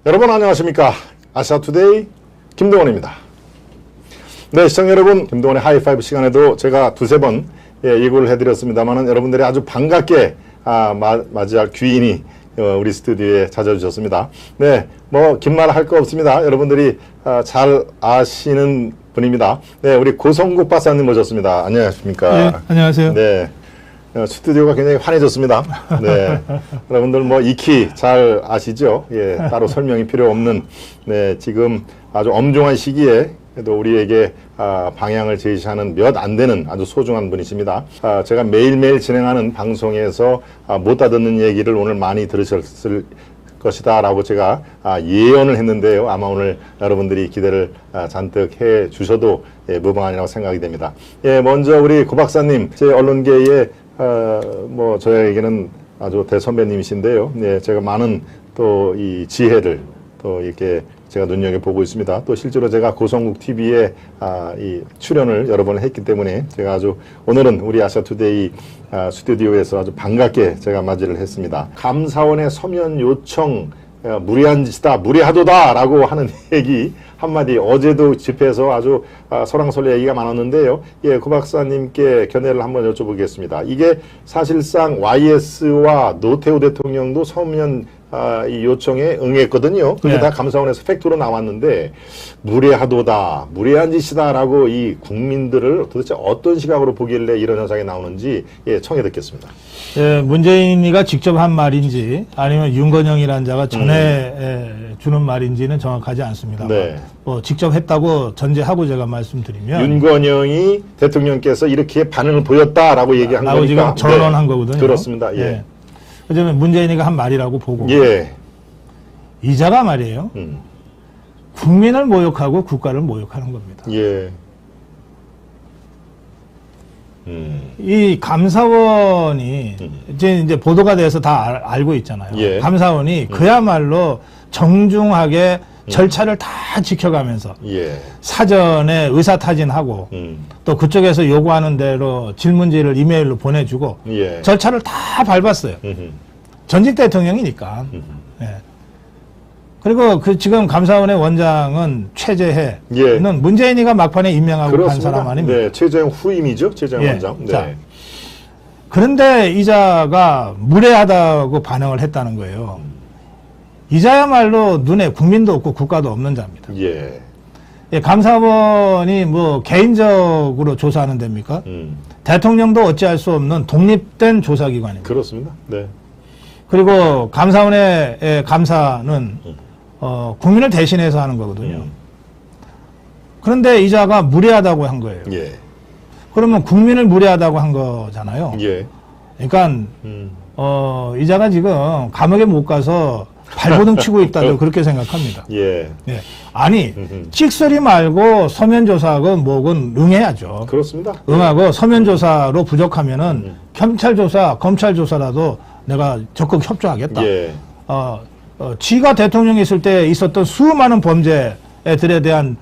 여러분 안녕하십니까? 아시아투데이 김동원입니다. 네, 시청자 여러분, 김동원의 하이파이브 시간에도 제가 두세 번 예고를 해드렸습니다만은 여러분들이 아주 반갑게 맞이할 귀인이 우리 스튜디오에 찾아주셨습니다. 네, 뭐 긴 말 할 거 없습니다. 여러분들이 잘 아시는 분입니다. 네, 우리 고성국 박사님 모셨습니다. 안녕하십니까? 네, 안녕하세요. 네. 스튜디오가 굉장히 환해졌습니다. 네. 여러분들 뭐 익히 잘 아시죠? 예, 따로 설명이 필요 없는, 네, 지금 아주 엄중한 시기에 또 우리에게 방향을 제시하는 몇 안 되는 아주 소중한 분이십니다. 제가 매일매일 진행하는 방송에서 못 다듣는 얘기를 오늘 많이 들으셨을 것이다 라고 제가 예언을 했는데요. 아마 오늘 여러분들이 기대를 잔뜩 해 주셔도 무방하리라고 생각이 됩니다. 예, 먼저 우리 고 박사님, 제 언론계의 뭐 저에게는 아주 대선배님이신데요. 네, 제가 많은 또 이 지혜를 또 이렇게 제가 눈여겨보고 있습니다. 또 실제로 제가 고성국 TV에 이 출연을 여러 번 했기 때문에 제가 아주 오늘은 우리 아시아투데이 스튜디오에서 아주 반갑게 제가 맞이를 했습니다. 감사원의 서면 요청 무리한 짓이다, 무리하도다 라고 하는 얘기 한마디 어제도 집회에서 아주 설왕설래 얘기가 많았는데요. 예, 고 박사님께 견해를 한번 여쭤보겠습니다. 이게 사실상 YS와 노태우 대통령도 서면 이 요청에 응했거든요. 그게 네. 다 감사원에서 팩트로 나왔는데 무례하도다, 무례한 짓이다 라고 이 국민들을 도대체 어떤 시각으로 보길래 이런 현상이 나오는지 청해 듣겠습니다. 예, 문재인이가 직접 한 말인지 아니면 윤건영이라는 자가 전해 주는 말인지는 정확하지 않습니다. 네. 직접 했다고 전제하고 제가 말씀드리면 윤건영이 대통령께서 이렇게 반응을 보였다라고 얘기한 거니까 지금 전언한 거거든요. 그렇습니다. 예. 그러면 문재인이가 한 말이라고 보고 예. 이자가 말이에요. 국민을 모욕하고 국가를 모욕하는 겁니다. 예. 이 감사원이 이제 보도가 돼서 다 알고 있잖아요. 예. 감사원이 그야말로 정중하게 절차를 다 지켜가면서 예. 사전에 의사타진하고 또 그쪽에서 요구하는 대로 질문지를 이메일로 보내주고 예. 절차를 다 밟았어요. 전직 대통령이니까. 예. 그리고 지금 감사원의 원장은 최재해는 예. 문재인이가 막판에 임명하고 간 그렇습니다. 사람 아닙니까? 네, 최재형 후임이죠, 최재형 예. 원장. 네. 자, 그런데 이자가 무례하다고 반응을 했다는 거예요. 이자야말로 눈에 국민도 없고 국가도 없는 자입니다. 예. 예, 감사원이 뭐 개인적으로 조사하는 데입니까? 대통령도 어찌할 수 없는 독립된 조사기관입니다. 그렇습니다. 네. 그리고 감사원의 감사는 국민을 대신해서 하는 거거든요. 그런데 이자가 무례하다고 한 거예요. 예. 그러면 국민을 무례하다고 한 거잖아요. 예. 그러니까 이자가 지금 감옥에 못 가서 발버둥 치고 있다고 그렇게 생각합니다. 예. 예. 아니 찍소리 말고 서면조사하고 뭐건 응해야죠. 그렇습니다. 응하고 서면조사로 부족하면은 경찰조사, 검찰조사라도 내가 적극 협조하겠다. 예. 지가 대통령이 있을 때 있었던 수많은 범죄들에 대한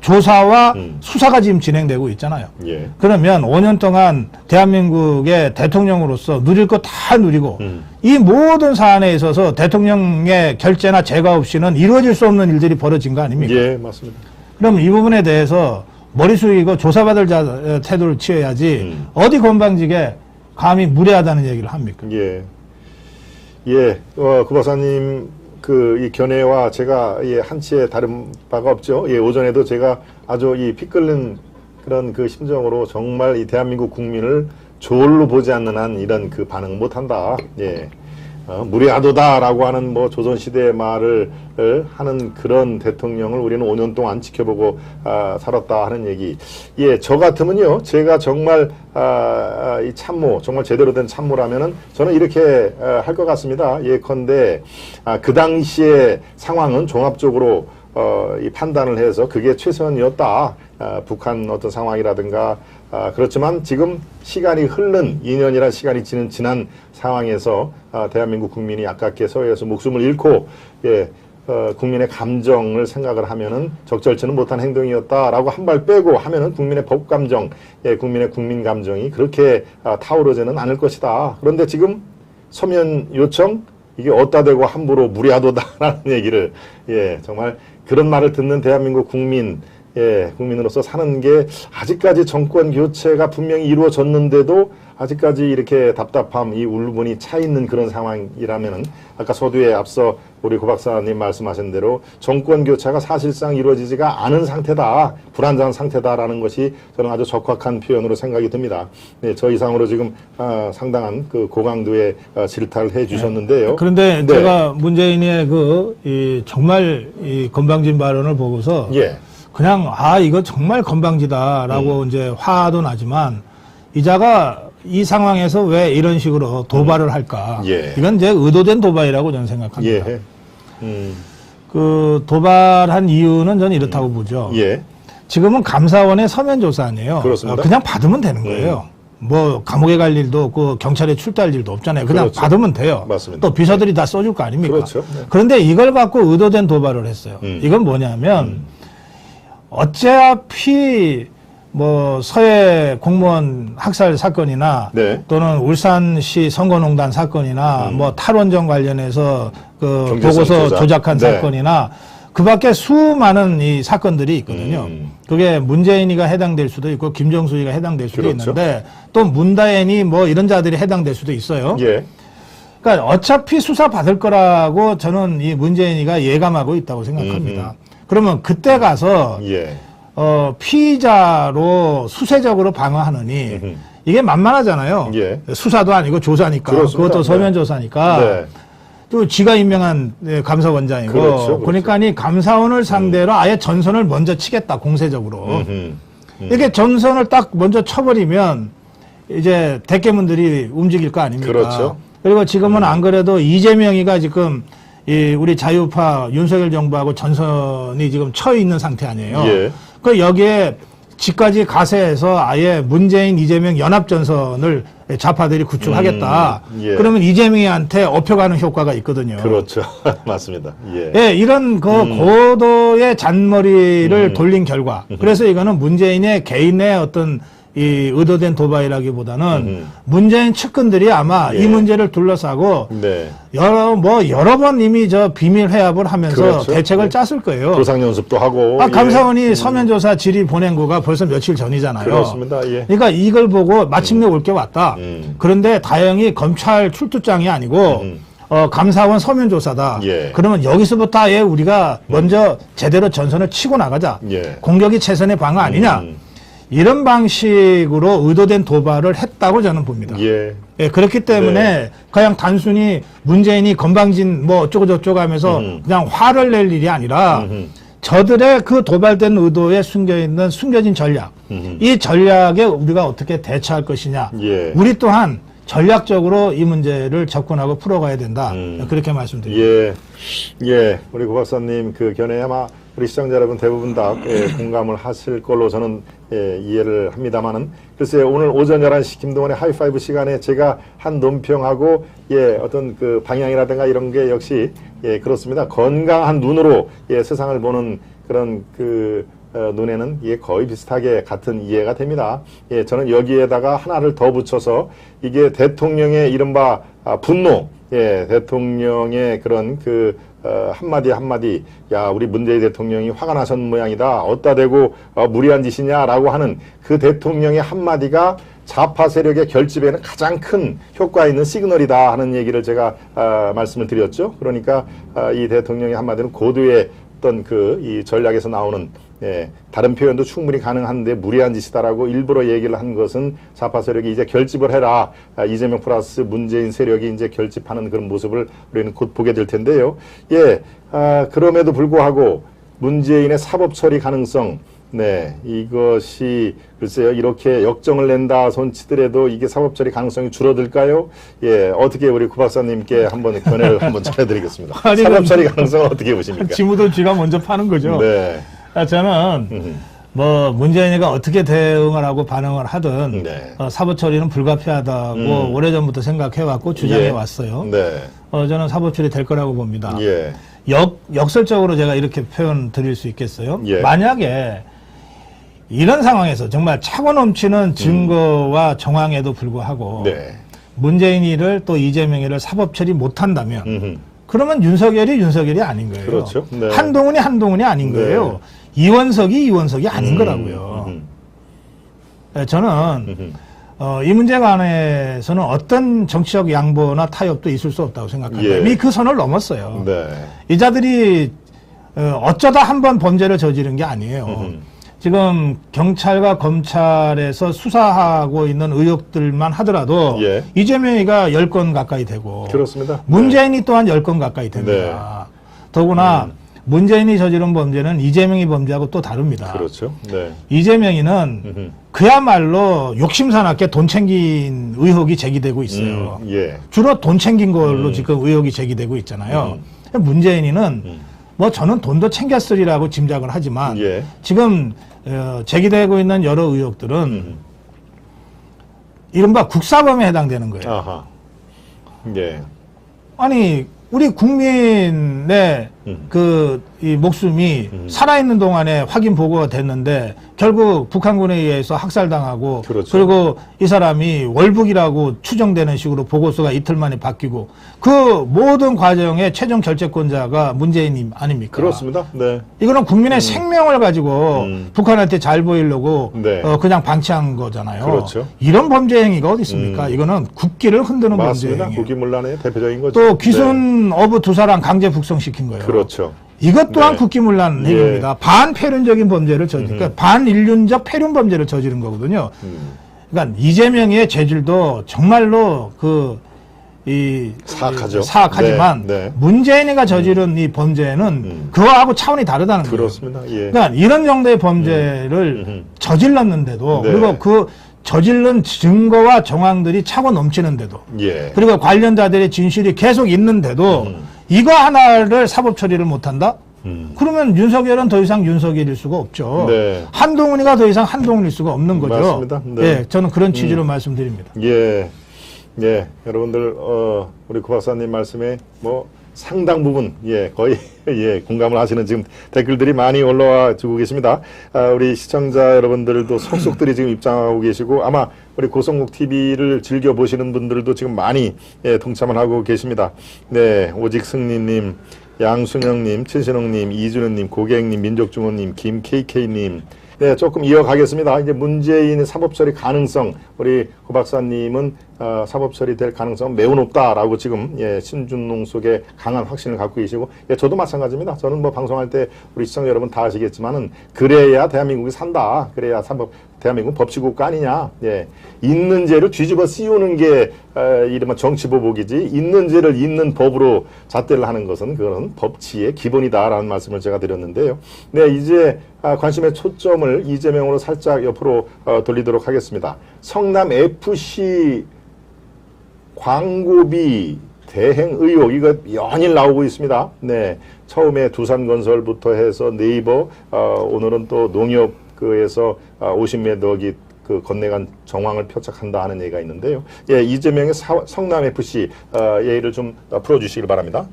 조사와 수사가 지금 진행되고 있잖아요. 예. 그러면 5년 동안 대한민국의 대통령으로서 누릴 거 다 누리고 이 모든 사안에 있어서 대통령의 결재나 제가 없이는 이루어질 수 없는 일들이 벌어진 거 아닙니까? 예, 맞습니다. 그럼 이 부분에 대해서 머리 숙이고 조사받을 자 태도를 취해야지 어디 건방지게 감히 무례하다는 얘기를 합니까? 예. 예. 고 박사님 이 견해와 제가 한치의 다른 바가 없죠. 예, 오전에도 제가 아주 피 끓는 그런 심정으로 정말 이 대한민국 국민을 저울로 보지 않는 한 이런 반응 못 한다. 예. 무례하도다라고 하는 조선시대의 말을 하는 그런 대통령을 우리는 5년 동안 지켜보고 살았다 하는 얘기. 예, 저 같으면요, 제가 정말 이 참모, 정말 제대로 된 참모라면은 저는 이렇게 할 것 같습니다. 예컨대 그 당시의 상황은 종합적으로 이 판단을 해서 그게 최선이었다. 북한 어떤 상황이라든가 그렇지만 지금 시간이 흐른 2년이란 시간이 지난 상황에서 대한민국 국민이 아깝게 서해에서 목숨을 잃고 국민의 감정을 생각을 하면은 적절치는 못한 행동이었다라고 한 발 빼고 하면은 국민의 법감정, 국민의 국민 감정이 그렇게 타오르지는 않을 것이다. 그런데 지금 서면 요청 이게 어디다 대고 함부로 무리하도다라는 얘기를 예, 정말 그런 말을 듣는 대한민국 국민 예, 국민으로서 사는 게 아직까지 정권 교체가 분명히 이루어졌는데도 아직까지 이렇게 답답함, 이 울분이 차 있는 그런 상황이라면은 아까 서두에 앞서 우리 고 박사님 말씀하신 대로 정권 교체가 사실상 이루어지지가 않은 상태다, 불안정한 상태다라는 것이 저는 아주 적확한 표현으로 생각이 듭니다. 네, 저 이상으로 지금 상당한 그 고강도의 질타를 해주셨는데요. 그런데 네. 제가 문재인의 정말 이 건방진 발언을 보고서 예. 그냥 이거 정말 건방지다라고 이제 화도 나지만 이자가 이 상황에서 왜 이런 식으로 도발을 할까? 예. 이건 이제 의도된 도발이라고 저는 생각합니다. 예. 그 도발한 이유는 저는 이렇다고 보죠. 예. 지금은 감사원의 서면 조사 아니에요. 그렇습니다. 그냥 받으면 되는 거예요. 뭐 감옥에 갈 일도 없고 경찰에 출두할 일도 없잖아요. 그냥 그렇죠. 받으면 돼요. 맞습니다. 또 비서들이 다 써줄 거 아닙니까? 그렇죠. 네. 그런데 이걸 갖고 의도된 도발을 했어요. 이건 뭐냐면 어차피 뭐 서해 공무원 학살 사건이나 네. 또는 울산시 선거농단 사건이나 뭐 탈원전 관련해서 그 경제성 보고서 조작한 네. 사건이나 그 밖에 수많은 이 사건들이 있거든요. 그게 문재인이가 해당될 수도 있고 김정수이가 해당될 수도 그렇죠. 있는데 또 문다엔이 뭐 이런 자들이 해당될 수도 있어요. 예. 그러니까 어차피 수사 받을 거라고 저는 이 문재인이가 예감하고 있다고 생각합니다. 그러면 그때 가서 예. 피의자로 수세적으로 방어하느니 이게 만만하잖아요. 예. 수사도 아니고 조사니까. 그렇습니다. 그것도 서면 네. 조사니까. 네. 또 지가 임명한 감사원장이고. 그렇죠. 그러니까 이 감사원을 상대로 아예 전선을 먼저 치겠다, 공세적으로. 이렇게 전선을 딱 먼저 쳐버리면 이제 대깨문들이 움직일 거 아닙니까? 그렇죠. 그리고 지금은 안 그래도 이재명이가 지금 이 우리 자유파 윤석열 정부하고 전선이 지금 처 있는 상태 아니에요. 예. 그 여기에 지까지 가세해서 아예 문재인 이재명 연합전선을 좌파들이 구축하겠다. 예. 그러면 이재명이한테 업혀가는 효과가 있거든요. 그렇죠. 맞습니다. 예. 예, 이런 그 고도의 잔머리를 돌린 결과. 그래서 이거는 문재인의 개인의 어떤 이 의도된 도발이라기보다는 문재인 측근들이 아마 예. 이 문제를 둘러싸고 네. 여러 번 이미 저 비밀 회합을 하면서 그렇죠. 대책을 네. 짰을 거예요. 조상 연습도 하고. 감사원이 서면조사 질의 보낸 거가 벌써 며칠 전이잖아요. 그렇습니다. 예. 그러니까 이걸 보고 마침내 올 게 왔다. 그런데 다행히 검찰 출두장이 아니고 감사원 서면조사다. 예. 그러면 여기서부터 아예 우리가 먼저 제대로 전선을 치고 나가자. 예. 공격이 최선의 방어 아니냐. 이런 방식으로 의도된 도발을 했다고 저는 봅니다. 예. 예, 그렇기 때문에 네. 그냥 단순히 문재인이 건방진 뭐 어쩌고저쩌고 하면서 그냥 화를 낼 일이 아니라 저들의 그 도발된 의도에 숨겨있는 숨겨진 전략, 이 전략에 우리가 어떻게 대처할 것이냐. 예. 우리 또한 전략적으로 이 문제를 접근하고 풀어가야 된다. 그렇게 말씀드립니다. 예. 예. 우리 고 박사님 그 견해 아마 우리 시청자 여러분 대부분 다 공감을 하실 걸로 저는 이해를 합니다만은 글쎄 오늘 오전 11시 김동원의 하이파이브 시간에 제가 한 논평하고 어떤 그 방향이라든가 이런 게 역시 그렇습니다. 건강한 눈으로 세상을 보는 그런 그 눈에는 거의 비슷하게 같은 이해가 됩니다. 저는 여기에다가 하나를 더 붙여서 이게 대통령의 이른바 분노, 대통령의 그런 그 한마디 한마디 야 우리 문재인 대통령이 화가 나선 모양이다 어디다 대고 무리한 짓이냐라고 하는 그 대통령의 한마디가 좌파 세력의 결집에는 가장 큰 효과 있는 시그널이다 하는 얘기를 제가 말씀을 드렸죠. 그러니까 이 대통령의 한마디는 고도의 어떤 그 이 전략에서 나오는 다른 표현도 충분히 가능한데 무리한 짓이다라고 일부러 얘기를 한 것은 좌파 세력이 이제 결집을 해라. 이재명 플러스 문재인 세력이 이제 결집하는 그런 모습을 우리는 곧 보게 될 텐데요. 그럼에도 불구하고 문재인의 사법 처리 가능성, 이것이 글쎄요 이렇게 역정을 낸다 손치더라도 이게 사법 처리 가능성이 줄어들까요? 어떻게 우리 구 박사님께 한번 견해를 한번 전해드리겠습니다. 사법 처리 가능성은 어떻게 보십니까? 지무도 쥐가 먼저 파는 거죠. 네. 저는 뭐 문재인이가 어떻게 대응을 하고 반응을 하든 사법 처리는 불가피하다고 오래전부터 생각해왔고 주장해왔어요. 저는 사법 처리 될 거라고 봅니다. 역설적으로 제가 이렇게 표현 드릴 수 있겠어요. 만약에 이런 상황에서 정말 차고 넘치는 증거와 정황에도 불구하고 문재인이를 또 이재명이를 사법 처리 못한다면 그러면 윤석열이 아닌 거예요. 그렇죠. 네. 한동훈이 아닌 거예요. 이원석이 아닌 거라고요. 네, 저는 이 문제 관해서는 어떤 정치적 양보나 타협도 있을 수 없다고 생각합니다. 예. 이미 그 선을 넘었어요. 네. 이 자들이 어쩌다 한번 범죄를 저지른 게 아니에요. 지금 경찰과 검찰에서 수사하고 있는 의혹들만 하더라도 예. 이재명이가 10건 가까이 되고 그렇습니다. 문재인이 또한 10건 가까이 됩니다. 더구나 문재인이 저지른 범죄는 이재명이 범죄하고 또 다릅니다. 그렇죠. 네. 이재명이는 그야말로 욕심사납게 돈 챙긴 의혹이 제기되고 있어요. 예. 주로 돈 챙긴 걸로 지금 의혹이 제기되고 있잖아요. 문재인이는 뭐 저는 돈도 챙겼으리라고 짐작을 하지만 예. 지금 제기되고 있는 여러 의혹들은 이른바 국사범에 해당되는 거예요. 아하. 예. 아니 우리 국민의 이 목숨이 살아있는 동안에 확인 보고가 됐는데 결국 북한군에 의해서 학살당하고 그렇죠. 그리고 이 사람이 월북이라고 추정되는 식으로 보고서가 이틀 만에 바뀌고 그 모든 과정의 최종 결재권자가 문재인 아닙니까? 그렇습니다. 네. 이거는 국민의 생명을 가지고 북한한테 잘 보이려고 네. 그냥 방치한 거잖아요. 그렇죠. 이런 범죄 행위가 어디 있습니까? 이거는 국기를 흔드는 범죄 맞습니다. 행위예요. 국기문란의 대표적인 거죠. 또 귀순 어부 두 사람 강제 북송시킨 거예요. 그렇죠. 이것 또한 네. 국기문란 행위입니다. 반폐륜적인 범죄를 그러니까 반인륜적 폐륜 범죄를 저지른 거거든요. 그러니까 이재명의 죄질도 정말로 사악하죠. 사악하지만 네. 네. 문재인이가 저지른 이 범죄는 그거하고 차원이 다르다는 거예요. 그렇습니다. 예. 그러니까 이런 정도의 범죄를 저질렀는데도 네. 그리고 그 저질른 증거와 정황들이 차고 넘치는데도 예. 그리고 관련자들의 진실이 계속 있는데도 이거 하나를 사법 처리를 못한다? 그러면 윤석열은 더 이상 윤석열일 수가 없죠. 네. 한동훈이가 더 이상 한동훈일 수가 없는 거죠. 맞습니다. 네. 예, 저는 그런 취지로 말씀드립니다. 예. 예. 여러분들, 우리 구 박사님 말씀에 뭐 상당 부분, 예, 거의, 예, 공감을 하시는 지금 댓글들이 많이 올라와 주고 계십니다. 우리 시청자 여러분들도 속속들이 지금 입장하고 계시고 아마 우리 고성국 TV를 즐겨보시는 분들도 지금 많이, 예, 동참을 하고 계십니다. 네. 오직 승리님, 양순영님, 최신홍님, 이준현님, 고객님, 민족중호님, 김KK님. 네, 조금 이어가겠습니다. 이제 문재인의 사법처리 가능성, 우리 고 박사님은 사법처리 될 가능성은 매우 높다라고 지금, 예, 신준농 속에 강한 확신을 갖고 계시고, 예, 저도 마찬가지입니다. 저는 뭐 방송할 때 우리 시청자 여러분 다 아시겠지만은, 그래야 대한민국이 산다. 그래야 대한민국 법치국가 아니냐. 예. 있는 죄를 뒤집어 씌우는 게, 이른바 정치보복이지, 있는 죄를 있는 법으로 잣대를 하는 것은 그거는 법치의 기본이다라는 말씀을 제가 드렸는데요. 네, 이제 관심의 초점을 이재명으로 살짝 옆으로 돌리도록 하겠습니다. 성남 FC 광고비 대행 의혹, 이거 연일 나오고 있습니다. 네. 처음에 두산건설부터 해서 네이버, 오늘은 또 농협에서 50매덕이 그 건네간 정황을 표착한다 하는 얘기가 있는데요. 예, 이재명의 성남FC, 예의를 좀 풀어주시길 바랍니다.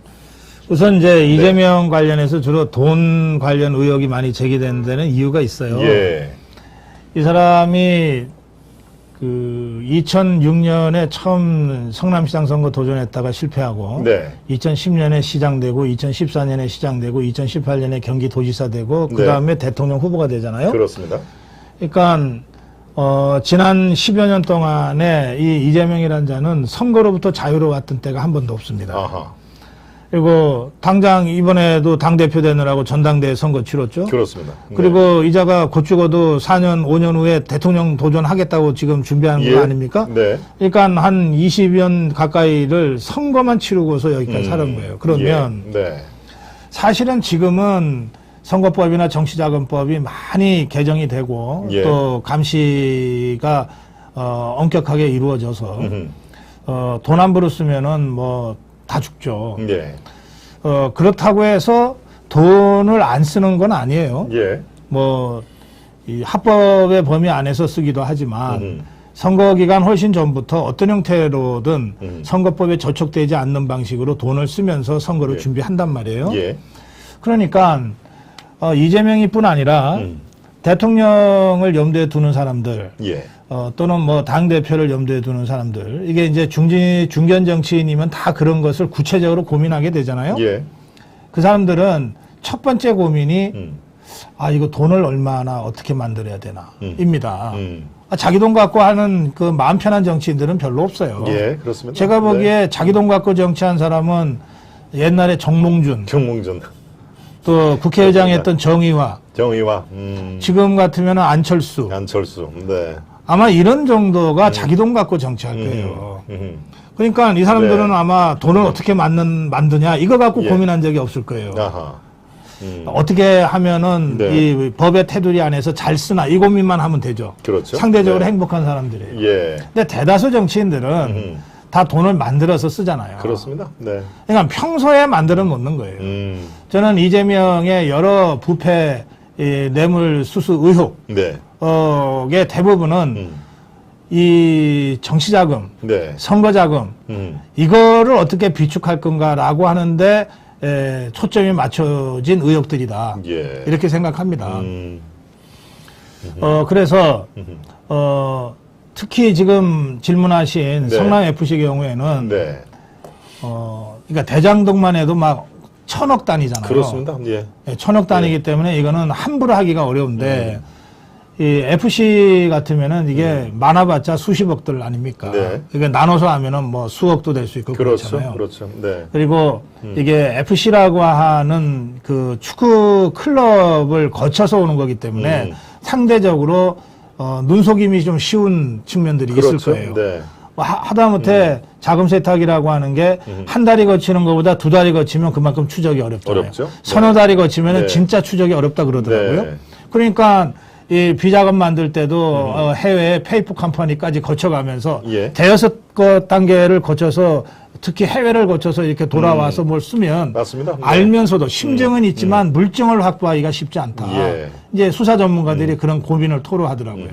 우선 이제 이재명 관련해서 주로 돈 관련 의혹이 많이 제기되는 데는 이유가 있어요. 예. 이 사람이 그 2006년에 처음 성남시장 선거 도전했다가 실패하고 네. 2010년에 시장되고 2014년에 시장되고 2018년에 경기도지사 되고 그 다음에 대통령 후보가 되잖아요. 그렇습니다. 그러니까 지난 10여 년 동안에 이 이재명이라는 자는 선거로부터 자유로웠던 때가 한 번도 없습니다. 아하. 그리고 당장 이번에도 당대표 되느라고 전당대회 선거 치렀죠. 그렇습니다. 네. 그리고 이 자가 곧 죽어도 4년, 5년 후에 대통령 도전하겠다고 지금 준비하는 거 아닙니까? 네. 그러니까 한 20년 가까이를 선거만 치르고서 여기까지 살은 거예요. 그러면 네. 사실은 지금은 선거법이나 정치자금법이 많이 개정이 되고 또 감시가 엄격하게 이루어져서 돈 함부로 쓰면은 뭐 다 죽죠. 예. 그렇다고 해서 돈을 안 쓰는 건 아니에요. 예. 뭐, 이 합법의 범위 안에서 쓰기도 하지만, 선거 기간 훨씬 전부터 어떤 형태로든 선거법에 저촉되지 않는 방식으로 돈을 쓰면서 선거를 준비한단 말이에요. 예. 그러니까, 이재명이 뿐 아니라, 대통령을 염두에 두는 사람들, 예. 또는 뭐 당대표를 염두에 두는 사람들, 이게 이제 중견 정치인이면 다 그런 것을 구체적으로 고민하게 되잖아요. 예. 그 사람들은 첫 번째 고민이 이거 돈을 얼마나 어떻게 만들어야 되나 입니다. 자기 돈 갖고 하는 그 마음 편한 정치인들은 별로 없어요. 예, 그렇습니다. 제가 보기에 자기 돈 갖고 정치한 사람은 옛날에 정몽준, 또 국회의장 했던 정의화, 지금 같으면 안철수, 네. 아마 이런 정도가 자기 돈 갖고 정치할 거예요. 그러니까 이 사람들은 아마 돈을 어떻게 만드냐 이거 갖고 고민한 적이 없을 거예요. 어떻게 하면은 이 법의 테두리 안에서 잘 쓰나 이 고민만 하면 되죠. 그렇죠. 상대적으로 행복한 사람들이에요. 예. 근데 대다수 정치인들은 다 돈을 만들어서 쓰잖아요. 그렇습니다. 네. 그러니까 평소에 만들어 놓는 거예요. 저는 이재명의 여러 부패 뇌물 수수 의혹 의 대부분은 이 정치자금, 선거자금 이거를 어떻게 비축할 건가라고 하는데 초점이 맞춰진 의혹들이다. 이렇게 생각합니다. 그래서 특히 지금 질문하신 성남FC 경우에는 그러니까 대장동만 해도 막 1000억 단위잖아요. 그렇습니다. 예. 1000억 단위이기 때문에 이거는 함부로 하기가 어려운데 이 FC 같으면은 이게 많아봤자 수십억들 아닙니까? 이게 나눠서 하면은 뭐 수억도 될 수 있고 그렇잖아요. 그렇죠. 네. 그리고 이게 FC라고 하는 그 축구 클럽을 거쳐서 오는 거기 때문에 상대적으로 눈속임이 좀 쉬운 측면들이 있을 거예요. 하다못해 자금 세탁이라고 하는 게 한 달이 거치는 것보다 두 달이 거치면 그만큼 추적이 어렵잖아요. 서너 달이 거치면 진짜 추적이 어렵다 그러더라고요. 그러니까 이 비자금 만들 때도 해외 페이퍼 컴퍼니까지 거쳐가면서 대여섯 단계를 거쳐서 특히 해외를 거쳐서 이렇게 돌아와서 뭘 쓰면 맞습니다. 알면서도 심증은 있지만 물증을 확보하기가 쉽지 않다. 이제 수사 전문가들이 그런 고민을 토로하더라고요.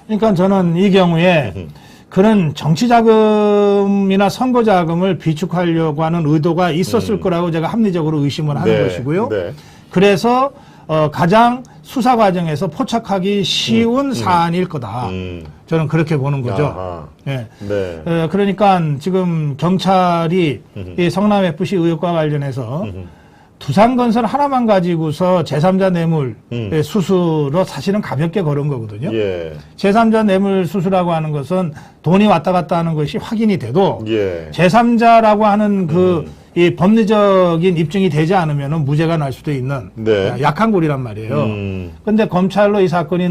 그러니까 저는 이 경우에 그런 정치자금이나 선거자금을 비축하려고 하는 의도가 있었을 거라고 제가 합리적으로 의심을 하는 것이고요. 그래서 가장 수사 과정에서 포착하기 쉬운 사안일 거다. 저는 그렇게 보는 거죠. 그러니까 지금 경찰이 이 성남FC 의혹과 관련해서 두산건설 하나만 가지고서 제3자 뇌물 수수로 사실은 가볍게 걸은 거거든요. 제3자 뇌물 수수라고 하는 것은 돈이 왔다 갔다 하는 것이 확인이 돼도 제3자라고 하는 이 법리적인 입증이 되지 않으면 무죄가 날 수도 있는 약한 골이란 말이에요. 근데 검찰로 이 사건이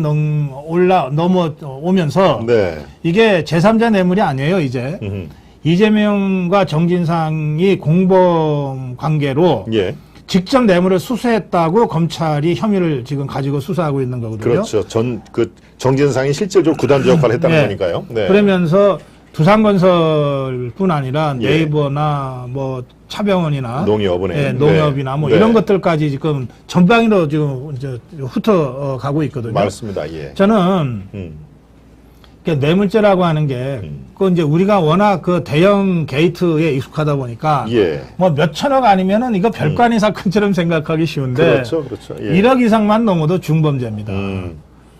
넘어오면서 이게 제3자 뇌물이 아니에요, 이제. 이재명과 정진상이 공범 관계로 직접 뇌물을 수수했다고 검찰이 혐의를 지금 가지고 수사하고 있는 거거든요. 그렇죠. 정진상이 실질적으로 구단주 역할을 했다는 거니까요. 그러면서 두산건설뿐 아니라 네이버나 뭐 차병원이나 농협이나 뭐 이런 것들까지 지금 전방위로 지금 훑어 가고 있거든요. 맞습니다. 저는 뇌물죄라고 하는 게, 이제 우리가 워낙 그 대형 게이트에 익숙하다 보니까, 뭐 몇천억 아니면은 이거 별거 아닌 사건처럼 생각하기 쉬운데, 1억 이상만 넘어도 중범죄입니다.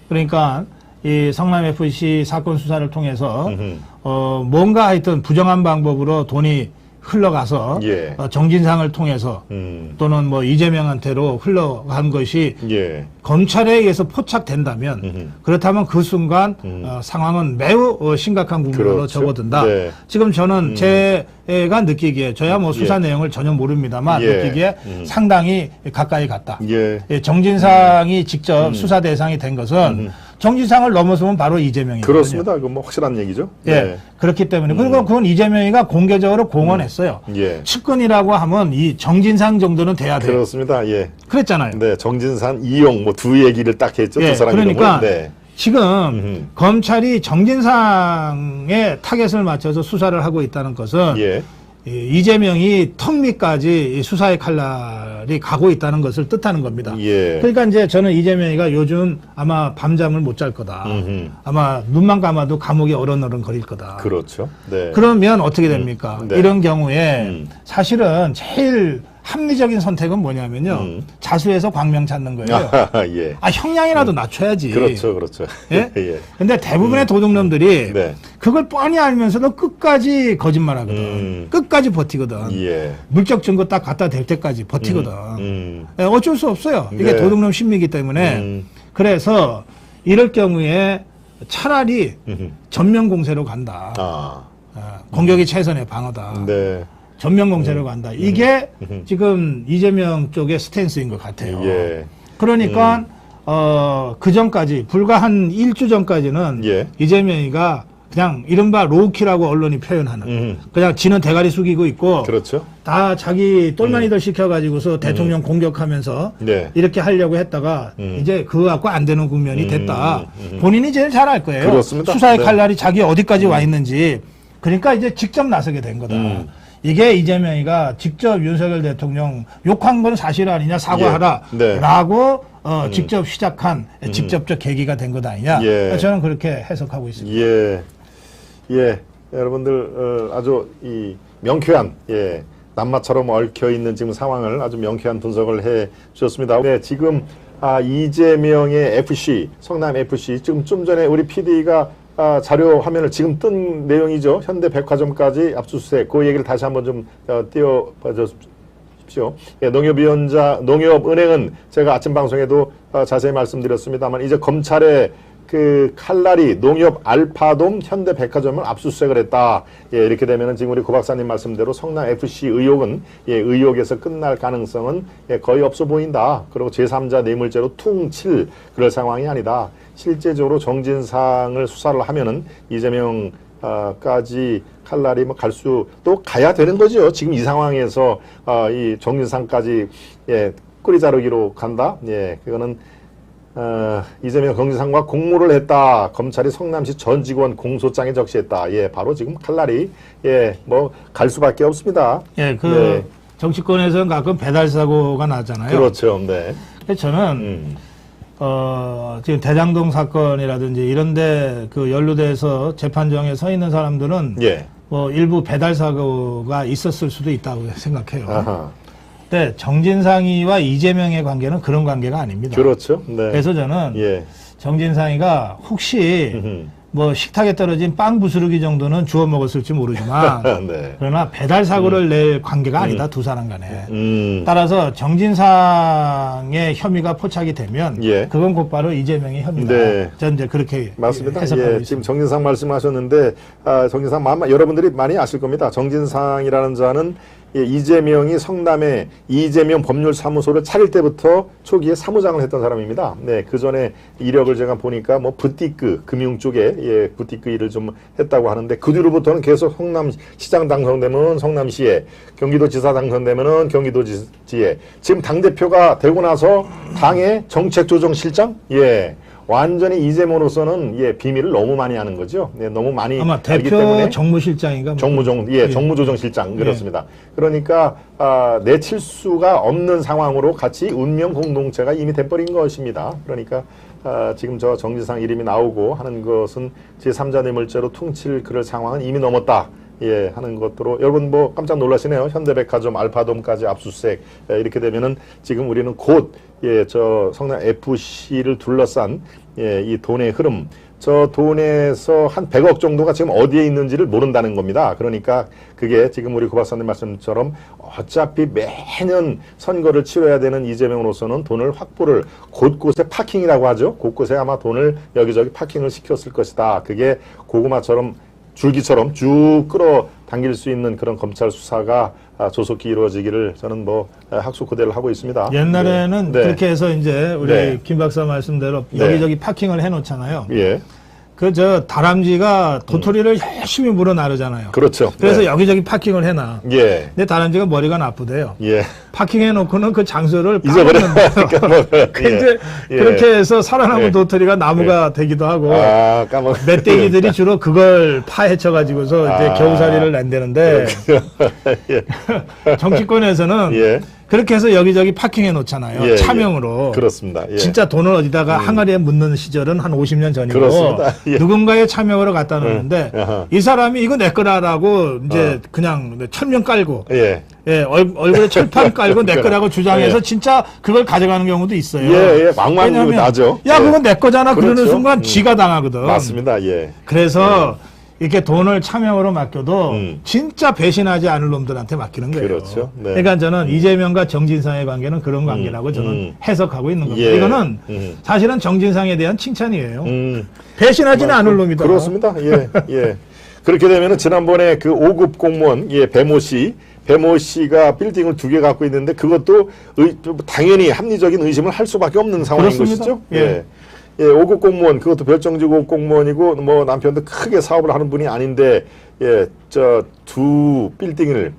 그러니까, 이 성남FC 사건 수사를 통해서, 뭔가 하여튼 부정한 방법으로 돈이 흘러가서 정진상을 통해서 또는 뭐 이재명한테로 흘러간 것이 검찰에 의해서 포착된다면 그렇다면 그 순간 상황은 매우 심각한 국면으로 접어든다. 지금 저는 제가 느끼기에 저야 뭐 수사 내용을 전혀 모릅니다만 느끼기에 상당히 가까이 갔다. 정진상이 직접 수사 대상이 된 것은 정진상을 넘어서면 바로 이재명이거든요. 그렇습니다. 그건 뭐 확실한 얘기죠. 그렇기 때문에 그리고 그건 이재명이가 공개적으로 공언했어요. 측근이라고 하면 이 정진상 정도는 돼야 돼요. 그렇습니다. 그랬잖아요. 정진상, 이용 뭐 두 얘기를 딱 했죠. 두 사람 그러니까 지금 검찰이 정진상의 타겟을 맞춰서 수사를 하고 있다는 것은 이재명이 턱밑까지 수사의 칼날이 가고 있다는 것을 뜻하는 겁니다. 그러니까 이제 저는 이재명이가 요즘 아마 밤잠을 못 잘 거다. 아마 눈만 감아도 감옥에 어른어른 거릴 거다. 그렇죠. 그러면 어떻게 됩니까? 이런 경우에 사실은 제일 합리적인 선택은 뭐냐면요. 자수해서 광명 찾는 거예요. 예. 형량이라도 낮춰야지. 그렇죠, 그렇죠. 예? 예. 근데 대부분의 도둑놈들이 네. 그걸 뻔히 알면서도 끝까지 거짓말하거든. 끝까지 버티거든. 예. 물적 증거 딱 갖다 댈 때까지 버티거든. 예, 어쩔 수 없어요. 이게 네. 도둑놈 심리이기 때문에. 그래서 이럴 경우에 차라리 전면 공세로 간다. 공격이 최선의 방어다. 네. 전면 공세로 간다. 이게 지금 이재명 쪽의 스탠스인 것 같아요. 예. 그러니까 그 전까지 불과 한 일주 전까지는 예. 이재명이가 그냥 이른바 로우키라고 언론이 표현하는 그냥 지는 대가리 숙이고 있고 그렇죠. 다 자기 똘마니들 시켜가지고서 대통령 공격하면서 네. 이렇게 하려고 했다가 이제 그거 갖고 안 되는 국면이 됐다. 본인이 제일 잘 알 거예요. 그렇습니다. 수사의 네. 칼날이 자기 어디까지 와 있는지. 그러니까 이제 직접 나서게 된 거다. 이게 이재명이가 직접 윤석열 대통령 욕한 건 사실 아니냐 사과하라 예. 네. 라고 직접 시작한 직접적 계기가 된 것 아니냐. 예. 저는 그렇게 해석하고 있습니다. 예. 예. 여러분들 아주 이 명쾌한 낱마처럼 얽혀 있는 지금 상황을 아주 명쾌한 분석을 해 주셨습니다. 네, 지금 이재명의 FC 성남 FC 지금 좀 전에 우리 PD가 자료 화면을 지금 뜬 내용이죠. 현대백화점까지 압수수색. 그 얘기를 다시 한번 좀 띄워봐 주십시오. 예, 농협은행은 제가 아침 방송에도 자세히 말씀드렸습니다만 이제 검찰의 그 칼날이 농협 알파돔 현대백화점을 압수수색을 했다. 예, 이렇게 되면은 지금 우리 고 박사님 말씀대로 성남 FC 의혹은 의혹에서 끝날 가능성은 거의 없어 보인다. 그리고 제3자 뇌물죄로 퉁칠 그럴 상황이 아니다. 실제적으로 정진상을 수사를 하면은 이재명 까지 칼날이 뭐 갈 수 또 가야 되는 거죠. 지금 이 상황에서 이 정진상까지 꼬리 자르기로 간다. 예, 그거는 이재명 정진상과 공모를 했다. 검찰이 성남시 전 직원 공소장에 적시했다. 예, 바로 지금 칼날이 뭐 갈 수밖에 없습니다. 예, 네. 정치권에서는 가끔 배달 사고가 나잖아요. 그렇죠. 네. 저는 지금 대장동 사건이라든지 이런데 그 연루돼서 재판정에 서 있는 사람들은 뭐 일부 배달 사고가 있었을 수도 있다고 생각해요. 아하. 근데 정진상이와 이재명의 관계는 그런 관계가 아닙니다. 그렇죠. 네. 그래서 저는 정진상이가 혹시 뭐 식탁에 떨어진 빵 부스러기 정도는 주워 먹었을지 모르지만 네. 그러나 배달 사고를 낼 관계가 아니다. 두 사람 간에. 따라서 정진상의 혐의가 포착이 되면 그건 곧바로 이재명의 혐의다. 네. 저는 이제 그렇게 맞습니다. 해석하고 있습니다. 지금 정진상 말씀하셨는데 정진상 여러분들이 많이 아실 겁니다. 정진상이라는 자는 이재명이 성남에 이재명 법률사무소를 차릴 때부터 초기에 사무장을 했던 사람입니다. 네, 그 전에 이력을 제가 보니까 뭐 부티크 금융 쪽에 부티크 일을 좀 했다고 하는데 그 뒤로부터는 계속 성남시장 당선되면 성남시에 경기도지사 당선되면은 경기도지에 지금 당 대표가 되고 나서 당의 정책조정실장 완전히 이재명으로서는 비밀을 너무 많이 하는 거죠. 네, 너무 많이 아마 알기 대표 때문에 정무실장인가? 정무조정실장 그렇습니다. 그러니까 내칠 수가 없는 상황으로 같이 운명 공동체가 이미 돼버린 것입니다. 그러니까 지금 저 정진상 이름이 나오고 하는 것은 제3자 뇌물죄로 퉁칠 그럴 상황은 이미 넘었다. 하는 것으로 여러분 뭐 깜짝 놀라시네요. 현대백화점 알파돔까지 압수수색 이렇게 되면은 지금 우리는 곧 저 성남 FC를 둘러싼 이 돈의 흐름 저 돈에서 한 100억 정도가 지금 어디에 있는지를 모른다는 겁니다. 그러니까 그게 지금 우리 고 박사님 말씀처럼 어차피 매년 선거를 치러야 되는 이재명으로서는 돈을 확보를 곳곳에 파킹이라고 하죠. 곳곳에 아마 돈을 여기저기 파킹을 시켰을 것이다. 그게 고구마처럼 줄기처럼 쭉 끌어당길 수 있는 그런 검찰 수사가 조속히 이루어지기를 저는 뭐 학수고대를 하고 있습니다. 옛날에는 그렇게 해서 이제 우리 김 박사 말씀대로 여기저기 파킹을 해놓잖아요. 저 다람쥐가 도토리를 열심히 물어 나르잖아요. 그렇죠. 그래서 여기저기 파킹을 해놔. 근데 다람쥐가 머리가 나쁘대요. 파킹해놓고는 그 장소를 까먹는데요. 근데 그렇게 해서 살아남은 도토리가 나무가 되기도 하고 멧돼지들이 주로 그걸 파헤쳐가지고서 이제 겨우살이를 낸다는데 정치권에서는 그렇게 해서 여기저기 파킹해 놓잖아요. 예, 차명으로. 예. 그렇습니다. 예. 진짜 돈을 어디다가 항아리에 묻는 시절은 한 50년 전이고 그렇습니다. 예. 누군가의 차명으로 갖다 놓는데 이 사람이 이거 내 거라라고 이제 그냥 철명 깔고 예. 예, 얼굴에 철판 깔고 내 거라고 주장해서 예. 진짜 그걸 가져가는 경우도 있어요. 예, 예. 망망 나죠. 야, 예. 그건 내 거잖아. 그렇죠. 그러는 순간 쥐가 당하거든. 맞습니다. 예. 그래서 이렇게 돈을 차명으로 맡겨도 진짜 배신하지 않을 놈들한테 맡기는 거예요. 그렇죠. 네. 그러니까 저는 이재명과 정진상의 관계는 그런 관계라고 저는 해석하고 있는 겁니다. 예. 이거는 사실은 정진상에 대한 칭찬이에요. 배신하지는 않을 놈이다. 그렇습니다. 예, 예. 그렇게 되면은 지난번에 그 5급 공무원, 예, 배모 씨가 빌딩을 2개 갖고 있는데 그것도 당연히 합리적인 의심을 할 수밖에 없는 상황인 그렇습니다. 것이죠. 예. 예. 예, 5급 공무원, 그것도 별정직 5급 공무원이고, 뭐 남편도 크게 사업을 하는 분이 아닌데, 예, 2개의 빌딩을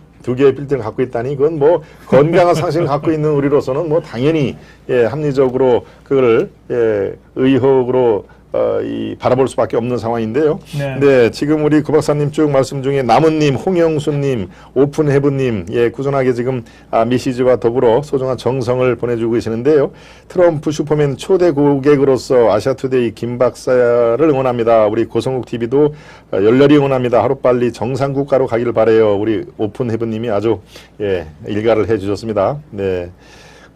갖고 있다니, 그건 뭐 건강한 상식을 갖고 있는 우리로서는 뭐 당연히, 예, 합리적으로 그거를, 예, 의혹으로 바라볼 수밖에 없는 상황인데요. 네. 네, 지금 우리 구 박사님 쭉 말씀 중에 남은님, 홍영수님, 오픈헤브님, 예, 꾸준하게 지금 메시지와 더불어 소중한 정성을 보내주고 계시는데요. 트럼프 슈퍼맨 초대 고객으로서 아시아투데이 김 박사를 응원합니다. 우리 고성국 TV도 열렬히 응원합니다. 하루빨리 정상국가로 가기를 바라요. 우리 오픈헤브님이 아주 예, 일가를 해주셨습니다. 네.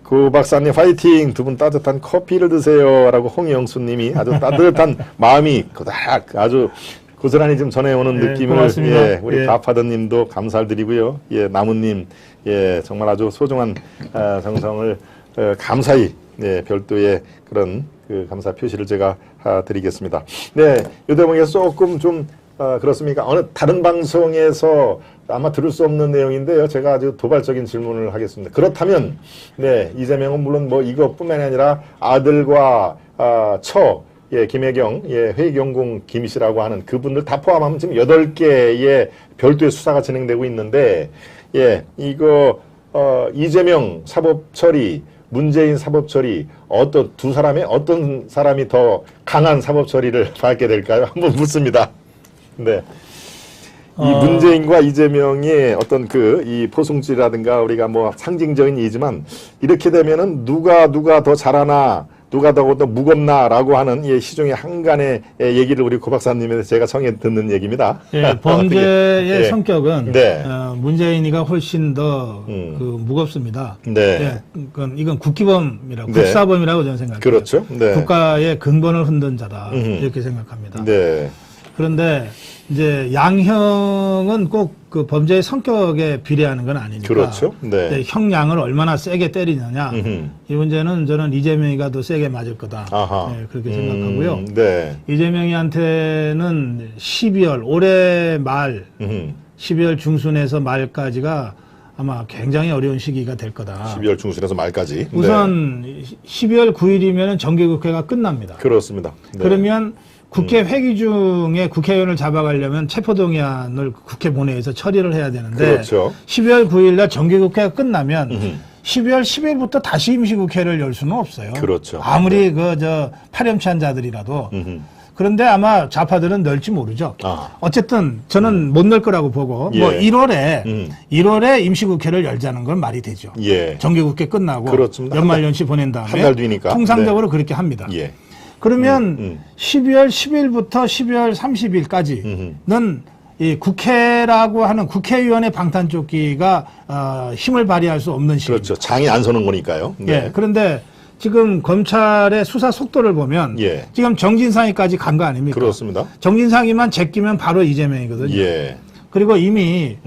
구 박사님 파이팅! 두 분 따뜻한 커피를 드세요. 라고 홍영수님이 아주 따뜻한 마음이 아주 고스란히 좀 전해오는 네, 느낌을 고맙습니다. 예, 우리 예. 가파드님도 감사를 드리고요. 예, 나무님 예, 정말 아주 소중한 정성을 감사히 예, 별도의 그런 그 감사 표시를 제가 드리겠습니다. 네, 이 대목에서 조금 좀 그렇습니까? 어느 다른 방송에서 아마 들을 수 없는 내용인데요. 제가 아주 도발적인 질문을 하겠습니다. 그렇다면, 네, 이재명은 물론 뭐 이것뿐만이 아니라 아들과 예, 김혜경, 예, 회경공 김 씨라고 하는 그분들 다 포함하면 지금 8개의 별도의 수사가 진행되고 있는데, 예, 이거, 이재명 사법처리, 문재인 사법처리, 두 사람의 어떤 사람이 더 강한 사법처리를 받게 될까요? 한번 묻습니다. 네. 이 문재인과 이재명의 어떤 이 포승질이라든가 우리가 뭐 상징적인 이지만 이렇게 되면은 누가 더 잘하나 누가 더 무겁나라고 하는 예, 시종의 한간의 얘기를 우리 고 박사님에서 제가 청해 듣는 얘기입니다. 예, 범죄의 예. 성격은 네. 문재인이가 훨씬 더 무겁습니다. 네. 예, 이건 국기범이라고 네. 국사범이라고 저는 생각해요. 그렇죠. 네. 국가의 근본을 흔든 자다 이렇게 생각합니다. 네. 그런데 이제 양형은 꼭 그 범죄의 성격에 비례하는 건 아니니까. 그렇죠. 네. 형량을 얼마나 세게 때리느냐. 이 문제는 저는 이재명이가 더 세게 맞을 거다. 네, 그렇게 생각하고요. 네. 이재명이한테는 12월 올해 말 12월 중순에서 말까지가 아마 굉장히 어려운 시기가 될 거다. 12월 중순에서 말까지. 우선 네. 12월 9일이면 정기국회가 끝납니다. 그렇습니다. 네. 그러면 국회 회기 중에 국회의원을 잡아가려면 체포동의안을 국회 본회의에서 처리를 해야 되는데 그렇죠. 12월 9일날 정기국회가 끝나면 12월 10일부터 다시 임시국회를 열 수는 없어요. 그렇죠. 아무리 파렴치한 자들이라도. 그런데 아마 좌파들은 널지 모르죠. 어쨌든 저는 못 널 거라고 보고 예. 뭐 1월에 임시국회를 열자는 건 말이 되죠. 예. 정기국회 끝나고 그렇습니다. 연말연시 보낸 다음에 한 달 뒤니까. 통상적으로 네. 그렇게 합니다. 예. 그러면 12월 10일부터 12월 30일까지는 이 국회라고 하는 국회의원의 방탄조끼가 힘을 발휘할 수 없는 시기. 그렇죠. 장이 안 서는 거니까요. 네. 예. 그런데 지금 검찰의 수사 속도를 보면 예. 지금 정진상이까지 간 거 아닙니까? 그렇습니다. 정진상이만 제끼면 바로 이재명이거든요. 예. 그리고 이미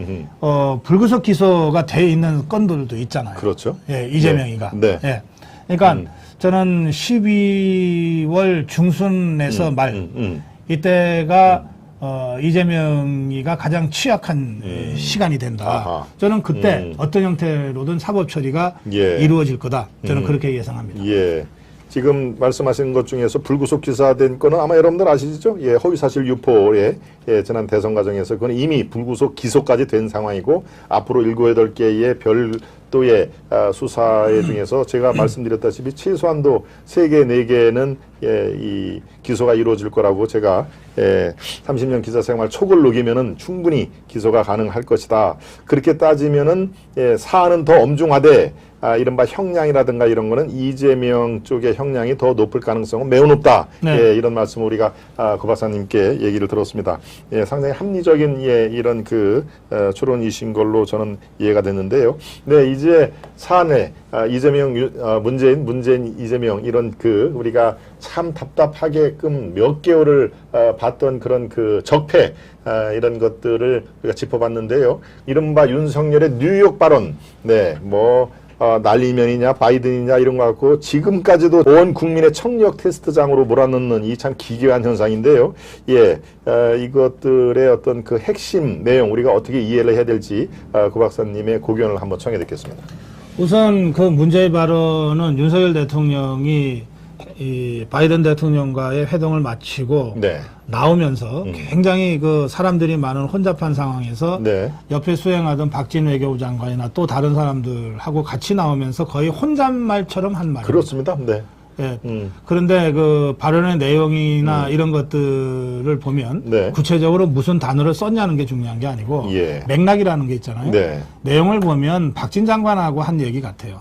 불구속 기소가 돼 있는 건들도 있잖아요. 그렇죠. 예, 이재명이가. 네. 예. 그러니까 저는 12월 중순에서 말 이때가 이재명이가 가장 취약한 시간이 된다. 아하. 저는 그때 어떤 형태로든 사법 처리가 예. 이루어질 거다. 저는 그렇게 예상합니다. 예. 지금 말씀하신 것 중에서 불구속 기사된 거는 아마 여러분들 아시죠? 예, 허위사실 유포의 예, 지난 대선 과정에서 그건 이미 불구속 기소까지 된 상황이고 앞으로 7, 8개의 별도의 수사의 중에서 제가 말씀드렸다시피 최소한도 3개, 4개는 예, 이 기소가 이루어질 거라고 제가 30년 기자 생활 촉을 녹이면은 충분히 기소가 가능할 것이다. 그렇게 따지면은 사안은 더 엄중하되 이른바 형량이라든가 이런 거는 이재명 쪽의 형량이 더 높을 가능성은 매우 높다. 네. 예, 이런 말씀을 우리가 고 박사님께 얘기를 들었습니다. 예, 상당히 합리적인 이런 추론이신 걸로 저는 이해가 됐는데요. 네, 이제 사안에 이재명, 문재인, 이재명 이런 우리가 참 답답하게끔 몇 개월을 봤던 그런 적폐 이런 것들을 우리가 짚어봤는데요. 이른바 윤석열의 뉴욕 발언, 네, 날리면이냐 바이든이냐 이런 거 갖고 지금까지도 온 국민의 청력 테스트장으로 몰아넣는 이 참 기괴한 현상인데요. 예, 이것들의 어떤 핵심 내용 우리가 어떻게 이해를 해야 될지 고 박사님의 고견을 한번 청해 듣겠습니다. 우선 문제의 발언은 윤석열 대통령이 이 바이든 대통령과의 회동을 마치고 네. 나오면서 굉장히 사람들이 많은 혼잡한 상황에서 네. 옆에 수행하던 박진 외교부 장관이나 또 다른 사람들하고 같이 나오면서 거의 혼잣말처럼 한 말입니다. 그렇습니다. 네. 예. 그런데 발언의 내용이나 이런 것들을 보면 네. 구체적으로 무슨 단어를 썼냐는 게 중요한 게 아니고 예. 맥락이라는 게 있잖아요. 네. 내용을 보면 박진 장관하고 한 얘기 같아요.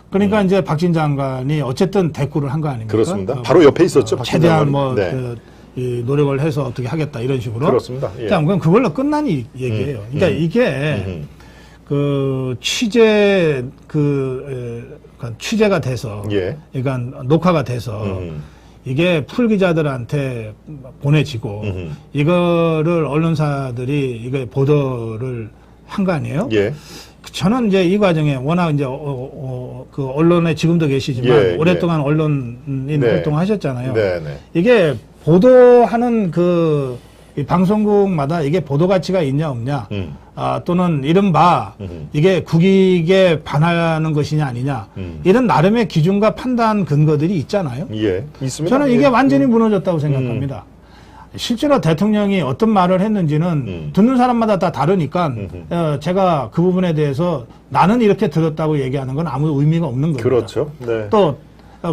그러니까 이제 박진 장관이 어쨌든 대꾸를 한 거 아닙니까? 그렇습니다. 바로 옆에 있었죠. 박진 최대한 네. 이 노력을 해서 어떻게 하겠다 이런 식으로. 그렇습니다. 예. 자, 그럼 그걸로 끝난 얘기예요. 그러니까 이게 취재가 돼서, 예. 그러니까 녹화가 돼서 이게 풀 기자들한테 보내지고 이거를 언론사들이 이거 보도를 한 거 아니에요? 예. 저는 이제 이 과정에 워낙 이제 언론에 지금도 계시지만 예, 오랫동안 언론인 네. 활동하셨잖아요. 네, 네. 이게 보도하는 이 방송국마다 이게 보도 가치가 있냐 없냐, 또는 이른바 이게 국익에 반하는 것이냐 아니냐, 이런 나름의 기준과 판단 근거들이 있잖아요. 예, 있습니다. 저는 이게 완전히 무너졌다고 생각합니다. 실제로 대통령이 어떤 말을 했는지는 듣는 사람마다 다 다르니까 제가 그 부분에 대해서 나는 이렇게 들었다고 얘기하는 건 아무 의미가 없는 겁니다. 그렇죠. 네. 또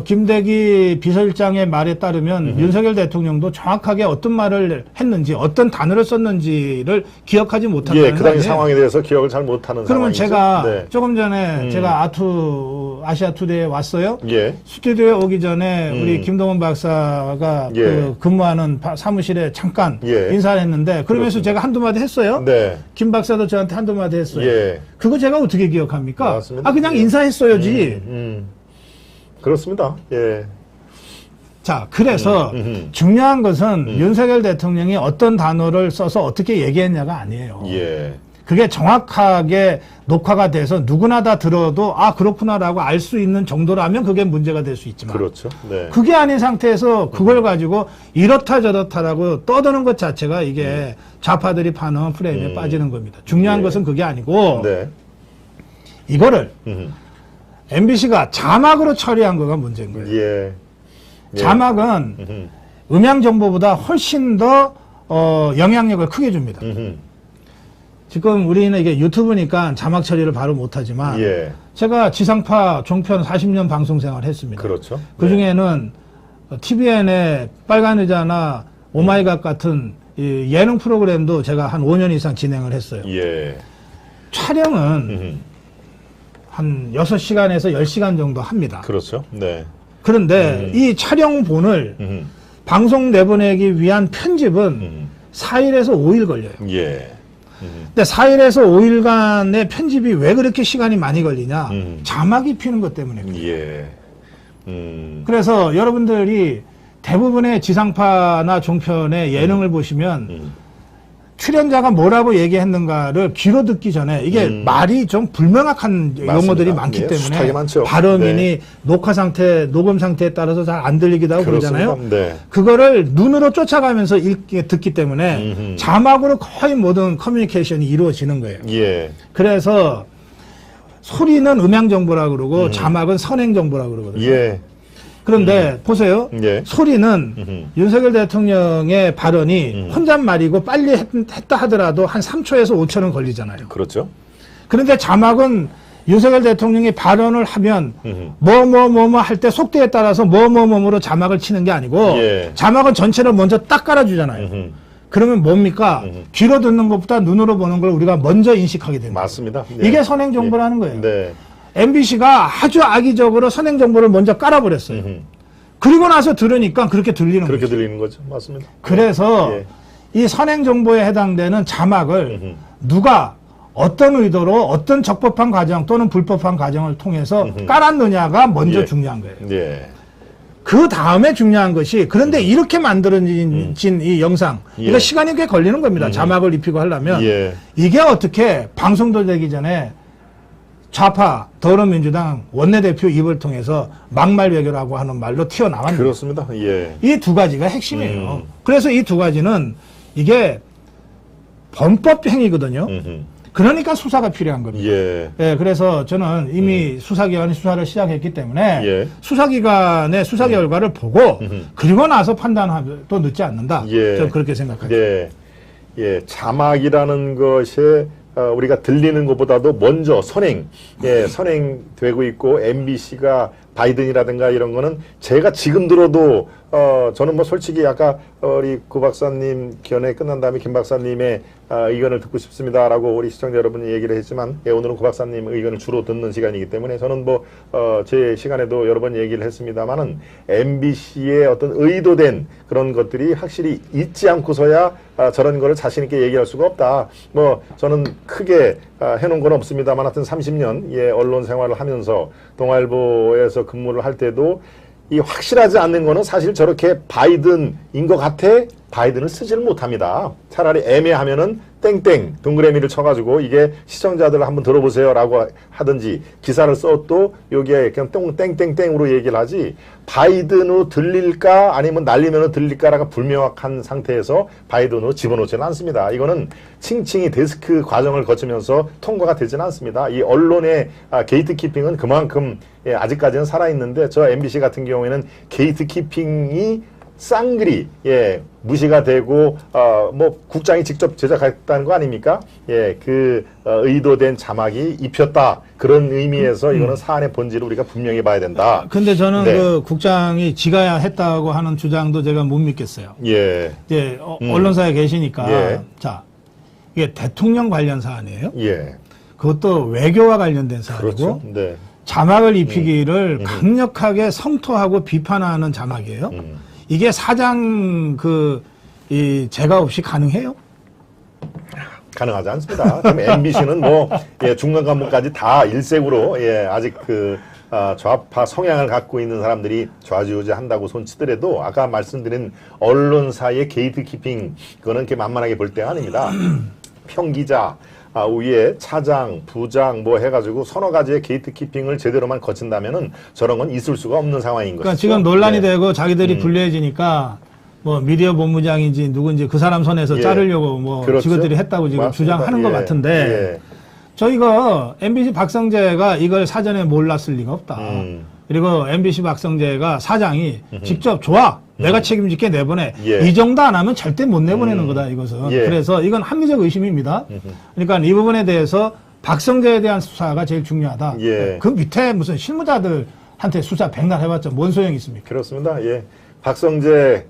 김대기 비서실장의 말에 따르면 윤석열 대통령도 정확하게 어떤 말을 했는지 어떤 단어를 썼는지를 기억하지 못한다는 예, 그 당시 상황에 대해서 기억을 잘 못하는 그러면 상황이죠. 제가 네. 조금 전에 제가 아시아투데이에 왔어요. 예. 스튜디오에 오기 전에 우리 김동원 박사가 예. 근무하는 사무실에 잠깐 예. 인사를 했는데 그러면서 제가 한두 마디 했어요. 네. 김 박사도 저한테 한두 마디 했어요. 예. 그거 제가 어떻게 기억합니까? 맞습니다. 그냥 인사했어야지. 그렇습니다. 예. 자, 그래서 중요한 것은 윤석열 대통령이 어떤 단어를 써서 어떻게 얘기했냐가 아니에요. 예. 그게 정확하게 녹화가 돼서 누구나 다 들어도 그렇구나라고 알 수 있는 정도라면 그게 문제가 될 수 있지만. 그렇죠. 네. 그게 아닌 상태에서 그걸 가지고 이렇다 저렇다라고 떠드는 것 자체가 이게 좌파들이 파는 프레임에 빠지는 겁니다. 중요한 것은 그게 아니고 네. 이거를 MBC가 자막으로 처리한 거가 문제인 거예요. 예. 자막은 음향 정보보다 훨씬 더 영향력을 크게 줍니다. 지금 우리는 이게 유튜브니까 자막 처리를 바로 못하지만 예. 제가 지상파 종편 40년 방송 생활을 했습니다. 그렇죠. 그 중에는 TVN의 빨간 의자나 오마이갓 같은 이 예능 프로그램도 제가 한 5년 이상 진행을 했어요. 예. 촬영은 한 6시간에서 10시간 정도 합니다. 그렇죠. 네. 그런데 이 촬영본을 방송 내보내기 위한 편집은 4일에서 5일 걸려요. 예. 근데 4일에서 5일간의 편집이 왜 그렇게 시간이 많이 걸리냐? 자막이 피는 것 때문에 그래요. 예. 그래서 여러분들이 대부분의 지상파나 종편의 예능을 보시면 출연자가 뭐라고 얘기했는가를 귀로 듣기 전에 이게 말이 좀 불명확한 용어들이 많기 때문에 발음이니 네. 녹화 상태, 녹음 상태에 따라서 잘 안 들리기도 하고 그러잖아요. 네. 그거를 눈으로 쫓아가면서 듣기 때문에 자막으로 거의 모든 커뮤니케이션이 이루어지는 거예요. 예. 그래서 소리는 음향 정보라고 그러고 자막은 선행 정보라고 그러거든요. 예. 그런데 보세요. 예. 소리는 윤석열 대통령의 발언이 혼잣말이고 빨리 했다 하더라도 한 3초에서 5초는 걸리잖아요. 그렇죠. 그런데 자막은 윤석열 대통령이 발언을 하면 뭐 할 때 속도에 따라서 뭐로 자막을 치는 게 아니고 예. 자막은 전체를 먼저 딱 깔아주잖아요. 그러면 뭡니까? 귀로 듣는 것보다 눈으로 보는 걸 우리가 먼저 인식하게 됩니다. 맞습니다. 네. 이게 선행 정보라는 거예요. 네. MBC가 아주 악의적으로 선행 정보를 먼저 깔아버렸어요. 그리고 나서 들으니까 그렇게 들리는 거죠. 그렇게 들리는 거죠. 맞습니다. 그래서 이 선행 정보에 해당되는 자막을 누가 어떤 의도로 어떤 적법한 과정 또는 불법한 과정을 통해서 깔았느냐가 먼저 중요한 거예요. 그 다음에 중요한 것이 그런데 이렇게 만들어진 이 영상 이거 시간이 꽤 걸리는 겁니다. 자막을 입히고 하려면 이게 어떻게 방송도 되기 전에 좌파 더불어민주당 원내대표 입을 통해서 막말 외교라고 하는 말로 튀어나왔습니다. 그렇습니다. 이 두 가지가 핵심이에요. 그래서 이 두 가지는 이게 범법 행위거든요. 그러니까 수사가 필요한 겁니다. 그래서 저는 이미 수사기관이 수사를 시작했기 때문에 수사기관의 수사 결과를 보고 그리고 나서 판단하면 또 늦지 않는다. 저는 그렇게 생각합니다. 자막이라는 것이 우리가 들리는 것보다도 먼저 선행되고 있고 MBC가 바이든이라든가 이런 거는 제가 지금 들어도 저는 뭐 솔직히 아까 우리 구 박사님 견해 끝난 다음에 김 박사님의 의견을 듣고 싶습니다라고 우리 시청자 여러분이 얘기를 했지만 오늘은 구 박사님 의견을 주로 듣는 시간이기 때문에 저는 뭐 제 시간에도 여러 번 얘기를 했습니다만은 MBC의 어떤 의도된 그런 것들이 확실히 있지 않고서야 저런 거를 자신 있게 얘기할 수가 없다. 뭐 저는 크게 해놓은 건 없습니다만 하여튼 30년 언론 생활을 하면서 동아일보에서 근무를 할 때도 이 확실하지 않는 거는 사실 저렇게 바이든인 것 같아 바이든을 쓰지를 못합니다. 차라리 애매하면은 땡땡 동그라미를 쳐가지고 이게 시청자들 한번 들어보세요 라고 하든지 기사를 써도 여기에 그냥 땡땡땡으로 얘기를 하지 바이든으로 들릴까 아니면 날리면 들릴까라가 불명확한 상태에서 바이든으로 집어넣지는 않습니다. 이거는 층층이 데스크 과정을 거치면서 통과가 되지는 않습니다. 이 언론의 게이트키핑은 그만큼 아직까지는 살아있는데 저 MBC 같은 경우에는 게이트키핑이 쌍그리 무시가 되고 뭐 국장이 직접 제작했다는 거 아닙니까? 그 의도된 자막이 입혔다 그런 의미에서 이거는 사안의 본질을 우리가 분명히 봐야 된다. 근데 저는 그 국장이 지가 했다고 하는 주장도 제가 못 믿겠어요. 언론사에 계시니까 자 이게 대통령 관련 사안이에요. 그것도 외교와 관련된 사안이고 그렇죠. 자막을 입히기를 강력하게 성토하고 비판하는 자막이에요. 이게 사장 제가 없이 가능해요? 가능하지 않습니다. 지금 MBC는 뭐 중간 간부까지 다 일색으로 아직 좌파 성향을 갖고 있는 사람들이 좌지우지 한다고 손치더라도 아까 말씀드린 언론사의 게이트키핑 그거는 이렇게 만만하게 볼 때가 아닙니다. 평기자 위에 차장, 부장 뭐 해가지고 서너 가지의 게이트키핑을 제대로만 거친다면은 저런 건 있을 수가 없는 상황인 거죠. 그러니까 지금 논란이 되고 자기들이 불리해지니까 뭐 미디어 본부장인지 누군지 그 사람 선에서 자르려고 뭐 직원들이 했다고 지금 주장하는 것 같은데 저희가 MBC 박성재가 이걸 사전에 몰랐을 리가 없다. 그리고 MBC 박성재가 사장이 직접 좋아 내가 책임질게 내보내 이 정도 안 하면 절대 못 내보내는 거다 이것은. 그래서 이건 합리적 의심입니다. 그러니까 이 부분에 대해서 박성재에 대한 수사가 제일 중요하다. 그 밑에 무슨 실무자들한테 수사 백날 해봤자 뭔 소용이 있습니까? 그렇습니다. 박성재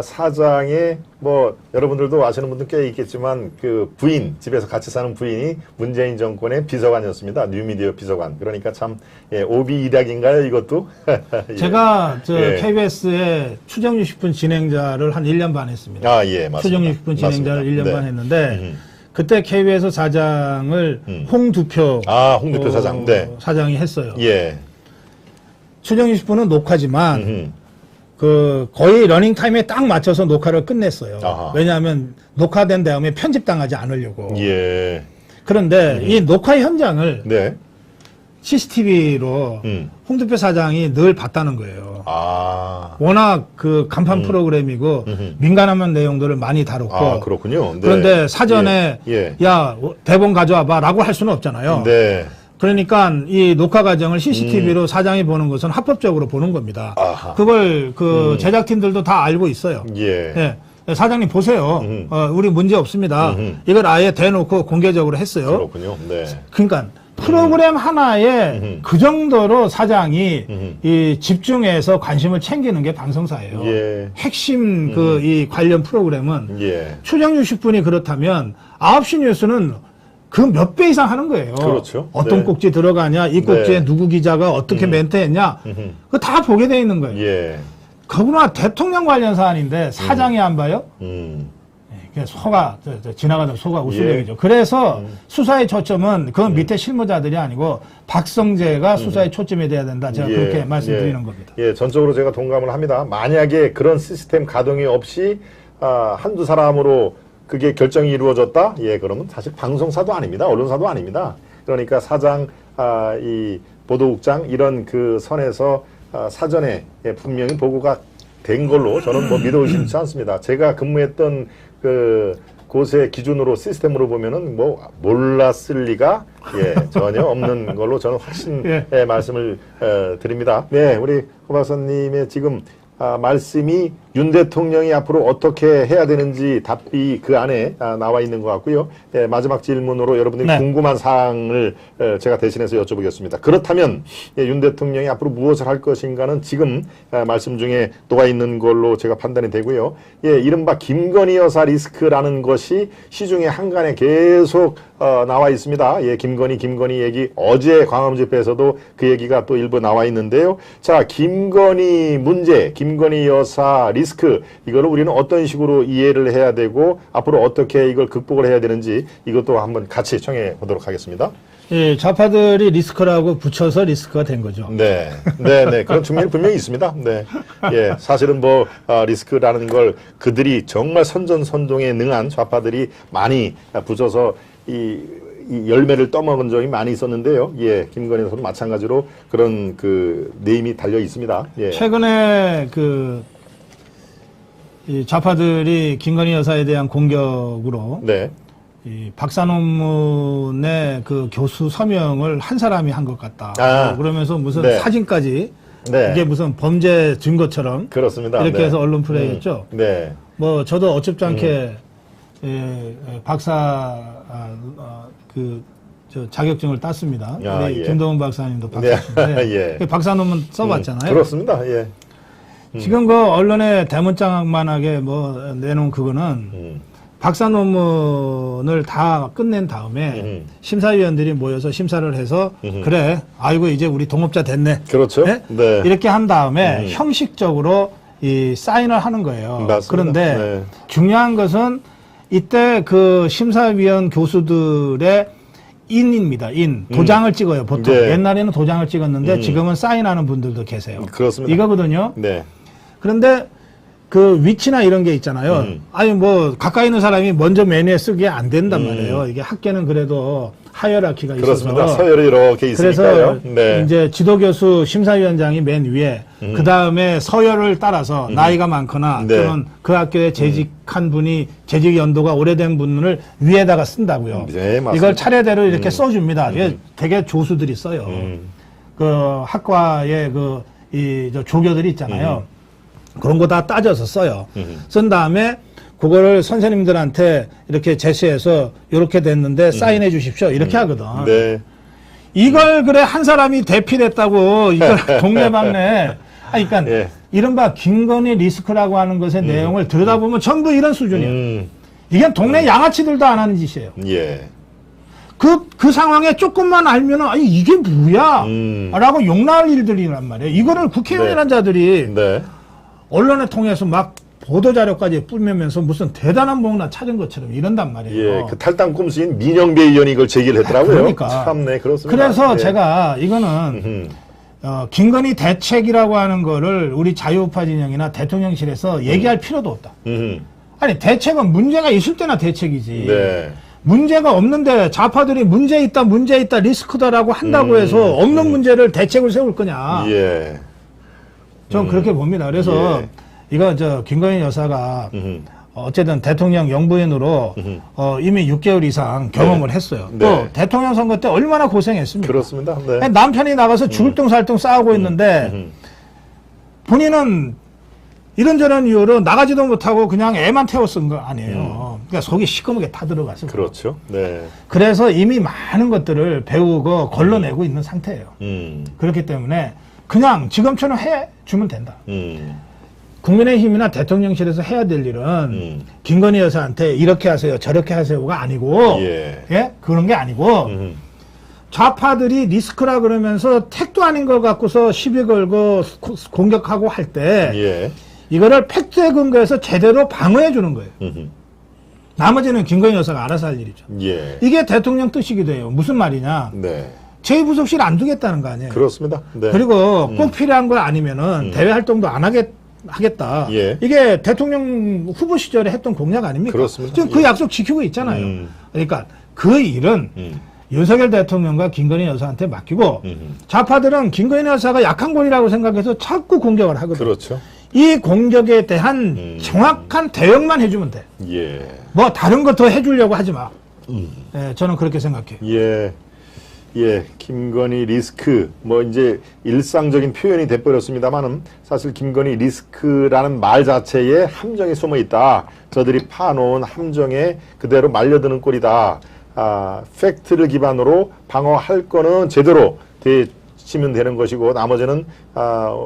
사장의 뭐 여러분들도 아시는 분들 꽤 있겠지만 그 부인 집에서 같이 사는 부인이 문재인 정권의 비서관이었습니다. 뉴미디어 비서관. 그러니까 참 오비 일약인가요 이것도? 제가 KBS의 추정유 10분 진행자를 한 1년 반 했습니다. 맞습니다. 추정유 10분 진행자를 1년 반 했는데 그때 KBS 사장을 홍두표 사장 사장이 했어요. 추정유 10분은 녹화지만 거의 러닝타임에 딱 맞춰서 녹화를 끝냈어요. 왜냐하면 녹화된 다음에 편집당하지 않으려고. 그런데 이 녹화 현장을 CCTV로 홍두표 사장이 늘 봤다는 거예요. 워낙 간판 프로그램이고 민감한 내용들을 많이 다뤘고. 그렇군요. 그런데 사전에 야 대본 가져와봐 라고 할 수는 없잖아요. 그러니까 이 녹화 과정을 CCTV로 사장이 보는 것은 합법적으로 보는 겁니다. 그걸 제작팀들도 다 알고 있어요. 사장님 보세요. 우리 문제 없습니다. 이걸 아예 대놓고 공개적으로 했어요. 그렇군요. 그러니까 프로그램 하나에 그 정도로 사장이 이 집중해서 관심을 챙기는 게 방송사예요. 핵심 이 관련 프로그램은 추정유 10분이 그렇다면 9시 뉴스는 그 몇 배 이상 하는 거예요. 그렇죠. 어떤 네. 꼭지 들어가냐, 이 꼭지에 네. 누구 기자가 어떻게 멘트했냐, 그거 다 보게 돼 있는 거예요. 예. 그러나 대통령 관련 사안인데 사장이 안 봐요? 소가 지나가던 소가 우스갯이죠. 예. 그래서 수사의 초점은 그 밑에 실무자들이 아니고 박성재가 수사의 초점이 돼야 된다. 제가 그렇게 말씀드리는 겁니다. 예, 전적으로 제가 동감을 합니다. 만약에 그런 시스템 가동이 없이 한두 사람으로 그게 결정이 이루어졌다? 예, 그러면 사실 방송사도 아닙니다. 언론사도 아닙니다. 그러니까 사장, 이 보도국장 이런 그 선에서 사전에 분명히 보고가 된 걸로 저는 뭐 믿어 의심치 않습니다. 제가 근무했던 그 곳의 기준으로 시스템으로 보면은 뭐 몰랐을 리가 전혀 없는 걸로 저는 확신 말씀을 드립니다. 네, 우리 호 박사님의 지금 말씀이 윤 대통령이 앞으로 어떻게 해야 되는지 답이 그 안에 나와 있는 것 같고요. 네, 마지막 질문으로 여러분들이 궁금한 사항을 제가 대신해서 여쭤보겠습니다. 그렇다면 윤 대통령이 앞으로 무엇을 할 것인가는 지금 말씀 중에 녹아 있는 걸로 제가 판단이 되고요. 이른바 김건희 여사 리스크라는 것이 시중에 한간에 계속 나와 있습니다. 김건희 얘기 어제 광화문 집회에서도 그 얘기가 또 일부 나와 있는데요. 자, 김건희 문제, 김건희 여사 리스크 이거를 우리는 어떤 식으로 이해를 해야 되고 앞으로 어떻게 이걸 극복을 해야 되는지 이것도 한번 같이 청해 보도록 하겠습니다. 예, 좌파들이 리스크라고 붙여서 리스크가 된 거죠. 네, 그런 측면이 분명히 있습니다. 네, 사실은 뭐 리스크라는 걸 그들이 정말 선전선동에 능한 좌파들이 많이 붙여서 이 열매를 떠먹은 적이 많이 있었는데요. 김건희 여사도 마찬가지로 그런 그 네임이 달려 있습니다. 최근에 이 좌파들이 김건희 여사에 대한 공격으로 이 박사 논문의 그 교수 서명을 한 사람이 한 것 같다. 그러면서 무슨 사진까지 이게 무슨 범죄 증거처럼 그렇습니다. 이렇게 해서 언론 플레이했죠. 뭐 저도 어렵지 않게 박사 저 자격증을 땄습니다. 김동훈 박사님도 박사신데 박사 논문 써봤잖아요. 그렇습니다. 지금 그 언론에 대문짝만하게 뭐 내놓은 그거는 박사 논문을 다 끝낸 다음에 심사위원들이 모여서 심사를 해서 그래, 아이고 이제 우리 동업자 됐네. 그렇죠. 이렇게 한 다음에 형식적으로 이 사인을 하는 거예요. 맞습니다. 그런데 중요한 것은 이때 그 심사위원 교수들의 인입니다. 도장을 찍어요. 보통 옛날에는 도장을 찍었는데 지금은 사인하는 분들도 계세요. 그렇습니다. 이거거든요. 그런데 그 위치나 이런 게 있잖아요. 아니 뭐 가까이 있는 사람이 먼저 메뉴에 쓰게 안 된단 말이에요. 이게 학계는 그래도 하이어라키가 있어서. 그렇습니다. 서열이 이렇게 있으니까요. 그래서 이제 지도교수 심사위원장이 맨 위에 그 다음에 서열을 따라서 나이가 많거나 또는 그 학교에 재직한 분이 재직 연도가 오래된 분을 위에다가 쓴다고요. 이걸 차례대로 이렇게 써줍니다. 되게 조수들이 써요. 그 학과의 저 조교들이 있잖아요. 그런 거 다 따져서 써요. 쓴 다음에 그거를 선생님들한테 이렇게 제시해서 이렇게 됐는데 사인해 주십시오. 이렇게 하거든. 이걸 그래 한 사람이 대필했다고 이걸 동네방네. 그러니까 이른바 김건희 리스크라고 하는 것의 내용을 들여다보면 전부 이런 수준이에요. 이게 동네 양아치들도 안 하는 짓이에요. 그 상황에 조금만 알면은 아니 이게 뭐야? 라고 욕나할 일들이란 말이에요. 이거를 국회의원이라는 자들이 언론을 통해서 막 보도자료까지 뿌리면서 무슨 대단한 뭔가 찾은 것처럼 이런단 말이에요. 그 탈당 꿈수인 민영배 의원이 이걸 제기를 했더라고요. 그러니까. 참네, 그렇습니다. 그래서 제가 이거는 김건희 대책이라고 하는 거를 우리 자유우파 진영이나 대통령실에서 얘기할 필요도 없다. 아니 대책은 문제가 있을 때나 대책이지. 문제가 없는데 좌파들이 문제 있다 리스크다라고 한다고 해서 없는 문제를 대책을 세울 거냐. 전 그렇게 봅니다. 그래서 이거 김건희 여사가 어쨌든 대통령 영부인으로 이미 6개월 이상 경험을 했어요. 또 대통령 선거 때 얼마나 고생했습니까? 그렇습니다. 남편이 나가서 죽을 둥살둥 싸우고 있는데 본인은 이런저런 이유로 나가지도 못하고 그냥 애만 태워 쓴 거 아니에요. 그러니까 속이 시커멓게 타들어갔어요. 그렇죠. 그래서 이미 많은 것들을 배우고 걸러내고 있는 상태예요. 그렇기 때문에 그냥 지금처럼 해주면 된다. 국민의힘이나 대통령실에서 해야 될 일은 김건희 여사한테 이렇게 하세요, 저렇게 하세요가 아니고, 예? 그런 게 아니고, 좌파들이 리스크라 그러면서 택도 아닌 걸 갖고서 시비 걸고 공격하고 할 때, 이거를 팩트에 근거해서 제대로 방어해 주는 거예요. 나머지는 김건희 여사가 알아서 할 일이죠. 이게 대통령 뜻이기도 해요. 무슨 말이냐. 제2부속실 안 두겠다는 거 아니에요. 그렇습니다. 네. 그리고 꼭 필요한 거 아니면은 대외 활동도 안 하겠다. 이게 대통령 후보 시절에 했던 공약 아닙니까? 그렇습니다. 지금 그 약속 지키고 있잖아요. 그러니까 그 일은 윤석열 대통령과 김건희 여사한테 맡기고 좌파들은 김건희 여사가 약한 권이라고 생각해서 자꾸 공격을 하거든요. 그렇죠. 이 공격에 대한 정확한 대응만 해주면 돼. 뭐 다른 거 더 해주려고 하지 마. 예, 저는 그렇게 생각해요. 김건희 리스크, 뭐 이제 일상적인 표현이 돼버렸습니다만은 사실 김건희 리스크라는 말 자체에 함정이 숨어 있다. 저들이 파놓은 함정에 그대로 말려드는 꼴이다. 팩트를 기반으로 방어할 거는 제대로 치면 되는 것이고 나머지는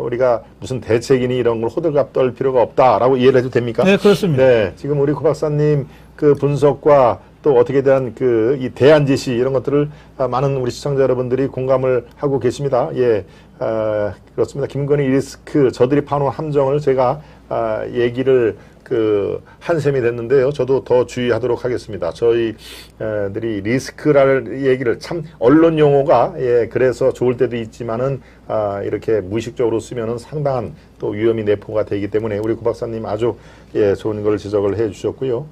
우리가 무슨 대책이니 이런 걸 호들갑 떨 필요가 없다라고 이해를 해도 됩니까? 네, 그렇습니다. 네, 지금 우리 고 박사님 그 분석과 또 어떻게 대한 이 대안 제시 이런 것들을 많은 우리 시청자 여러분들이 공감을 하고 계십니다. 그렇습니다. 김건희 리스크 저들이 파놓은 함정을 제가 얘기를 한 셈이 됐는데요. 저도 더 주의하도록 하겠습니다. 저희들이 리스크라는 얘기를 참 언론 용어가 그래서 좋을 때도 있지만은 이렇게 무의식적으로 쓰면은 상당한 또 위험이 내포가 되기 때문에 우리 고 박사님 아주 좋은 걸 지적을 해 주셨고요.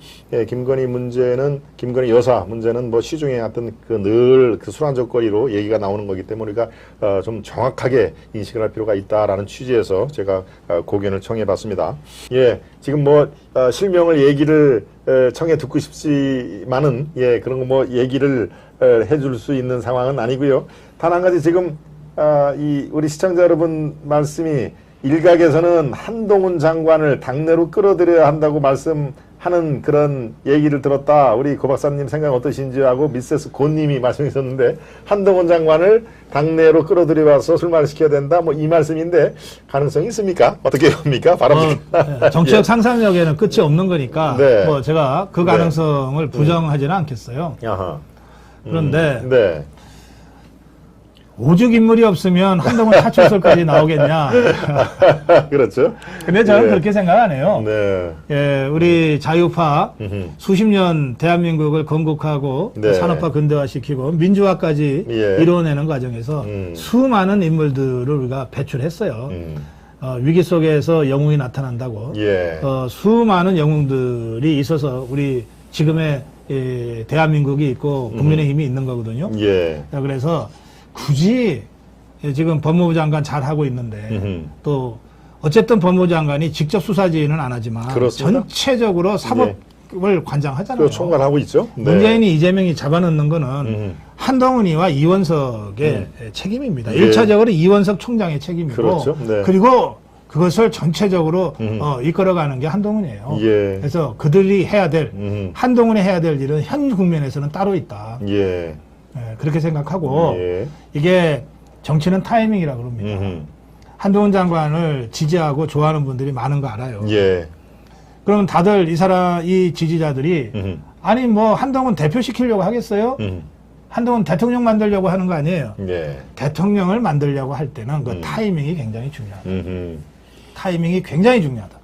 김건희 여사 문제는 뭐 시중에 어떤 늘 술안적거리로 얘기가 나오는 거기 때문에 우리가 좀 정확하게 인식을 할 필요가 있다라는 취지에서 제가 고견을 청해 봤습니다. 지금 뭐 실명을 얘기를 청해 듣고 싶지만은 그런 거 뭐 얘기를 해줄 수 있는 상황은 아니고요. 단 한 가지 지금 우리 시청자 여러분 말씀이 일각에서는 한동훈 장관을 당내로 끌어들여야 한다고 말씀하는 그런 얘기를 들었다. 우리 고 박사님 생각 어떠신지 하고 미세스 고님이 말씀하셨는데 한동훈 장관을 당내로 끌어들여와서 술마를 시켜야 된다. 뭐 이 말씀인데 가능성이 있습니까? 어떻게 봅니까? 바랍니까? 정치적 상상력에는 끝이 없는 거니까 뭐 제가 그 가능성을 부정하지는 않겠어요. 그런데 오죽 인물이 없으면 한동훈 차출설까지 나오겠냐. 그렇죠. 근데 저는 그렇게 생각 안 해요. 우리 자유파 수십 년 대한민국을 건국하고 산업화 근대화시키고 민주화까지 이루어내는 과정에서 수많은 인물들을 우리가 배출했어요. 위기 속에서 영웅이 나타난다고. 수많은 영웅들이 있어서 우리 지금의 대한민국이 있고 국민의힘이 있는 거거든요. 그래서 굳이 지금 법무부 장관 잘하고 있는데 또 어쨌든 법무부 장관이 직접 수사지휘는 안 하지만 그렇습니다. 전체적으로 사법을 관장하잖아요. 총괄하고 있죠. 문재인이 이재명이 잡아넣는 거는 한동훈이와 이원석의 책임입니다. 1차적으로 이원석 총장의 책임이고 그렇죠. 그리고 그것을 전체적으로 이끌어가는 게 한동훈이에요. 그래서 그들이 해야 될 한동훈이 해야 될 일은 현 국면에서는 따로 있다. 그렇게 생각하고 이게 정치는 타이밍이라고 그럽니다. 한동훈 장관을 지지하고 좋아하는 분들이 많은 거 알아요. 그러면 다들 이 지지자들이 아니 뭐 한동훈 대표시키려고 하겠어요? 한동훈 대통령 만들려고 하는 거 아니에요. 대통령을 만들려고 할 때는 그 타이밍이 굉장히 중요하다. 타이밍이 굉장히 중요하다.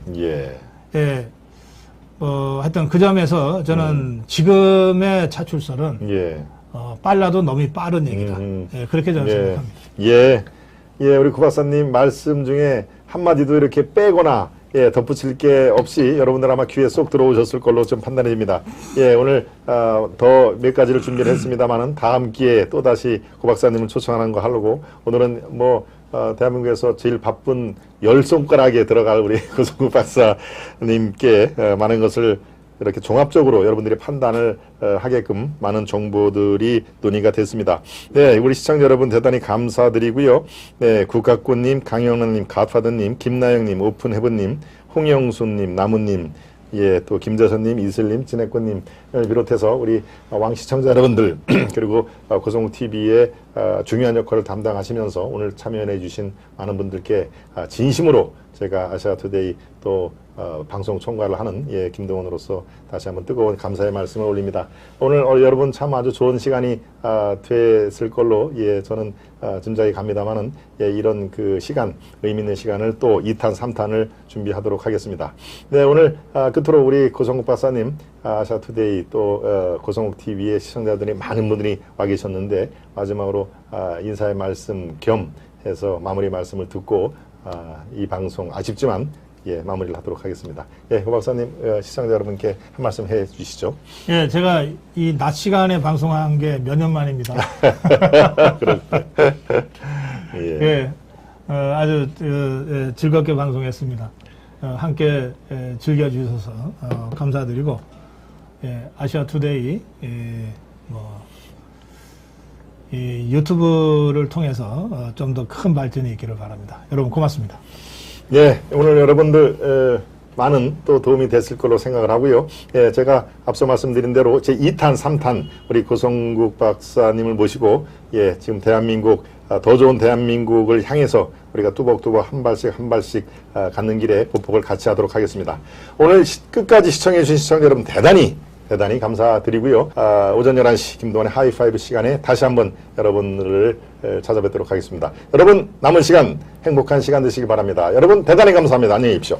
하여튼 그 점에서 저는 지금의 차출설은 빨라도 너무 빠른 얘기다. 그렇게 저는 생각합니다. 우리 고 박사님 말씀 중에 한마디도 이렇게 빼거나 덧붙일 게 없이 여러분들 아마 귀에 쏙 들어오셨을 걸로 좀 판단이 됩니다. 오늘 더 몇 가지를 준비를 했습니다만은 다음 기회에 또다시 고 박사님을 초청하는 거 하려고 오늘은 뭐 대한민국에서 제일 바쁜 10손가락에 들어갈 우리 고성국 박사님께 많은 것을 이렇게 종합적으로 여러분들이 판단을 하게끔 많은 정보들이 논의가 됐습니다. 우리 시청자 여러분 대단히 감사드리고요. 국가꽃님, 강영란님, 갓파더님, 김나영님, 오픈헤븐님, 홍영수님, 나무님, 예, 또 김재선님, 이슬님, 진해권님을 비롯해서 우리 왕 시청자 여러분들 그리고 고성욱 TV의 중요한 역할을 담당하시면서 오늘 참여해 주신 많은 분들께 진심으로 제가 아시아투데이 또 방송 총괄을 하는 예, 김동원으로서 다시 한번 뜨거운 감사의 말씀을 올립니다. 오늘 여러분 참 아주 좋은 시간이 됐을 걸로 예, 저는 짐작이 갑니다만은 예, 이런 그 시간, 의미 있는 시간을 또 2탄, 3탄을 준비하도록 하겠습니다. 네, 오늘 끝으로 우리 고성욱 박사님, 아시아투데이 또 고성욱 TV의 시청자들이 많은 분들이 와 계셨는데 마지막으로 인사의 말씀 겸 해서 마무리 말씀을 듣고 이 방송 아쉽지만 예, 마무리를 하도록 하겠습니다. 예, 호 박사님, 시청자 여러분께 한 말씀 해 주시죠. 예, 제가 이 낮 시간에 방송한 게 몇 년 만입니다. 예. 예, 아주 즐겁게 방송했습니다. 함께 즐겨주셔서 감사드리고, 예, 아시아투데이, 이 유튜브를 통해서 좀 더 큰 발전이 있기를 바랍니다. 여러분 고맙습니다. 예, 오늘 여러분들 많은 또 도움이 됐을 걸로 생각을 하고요. 예, 제가 앞서 말씀드린 대로 제 2탄, 3탄 우리 고성국 박사님을 모시고 예, 지금 대한민국 더 좋은 대한민국을 향해서 우리가 뚜벅뚜벅 한 발씩 가는 길에 보폭을 같이 하도록 하겠습니다. 오늘 끝까지 시청해 주신 시청자 여러분 대단히 감사드리고요. 오전 11시 김동원의 하이파이브 시간에 다시 한번 여러분들을 찾아뵙도록 하겠습니다. 여러분 남은 시간 행복한 시간 되시기 바랍니다. 여러분 대단히 감사합니다. 안녕히 계십시오.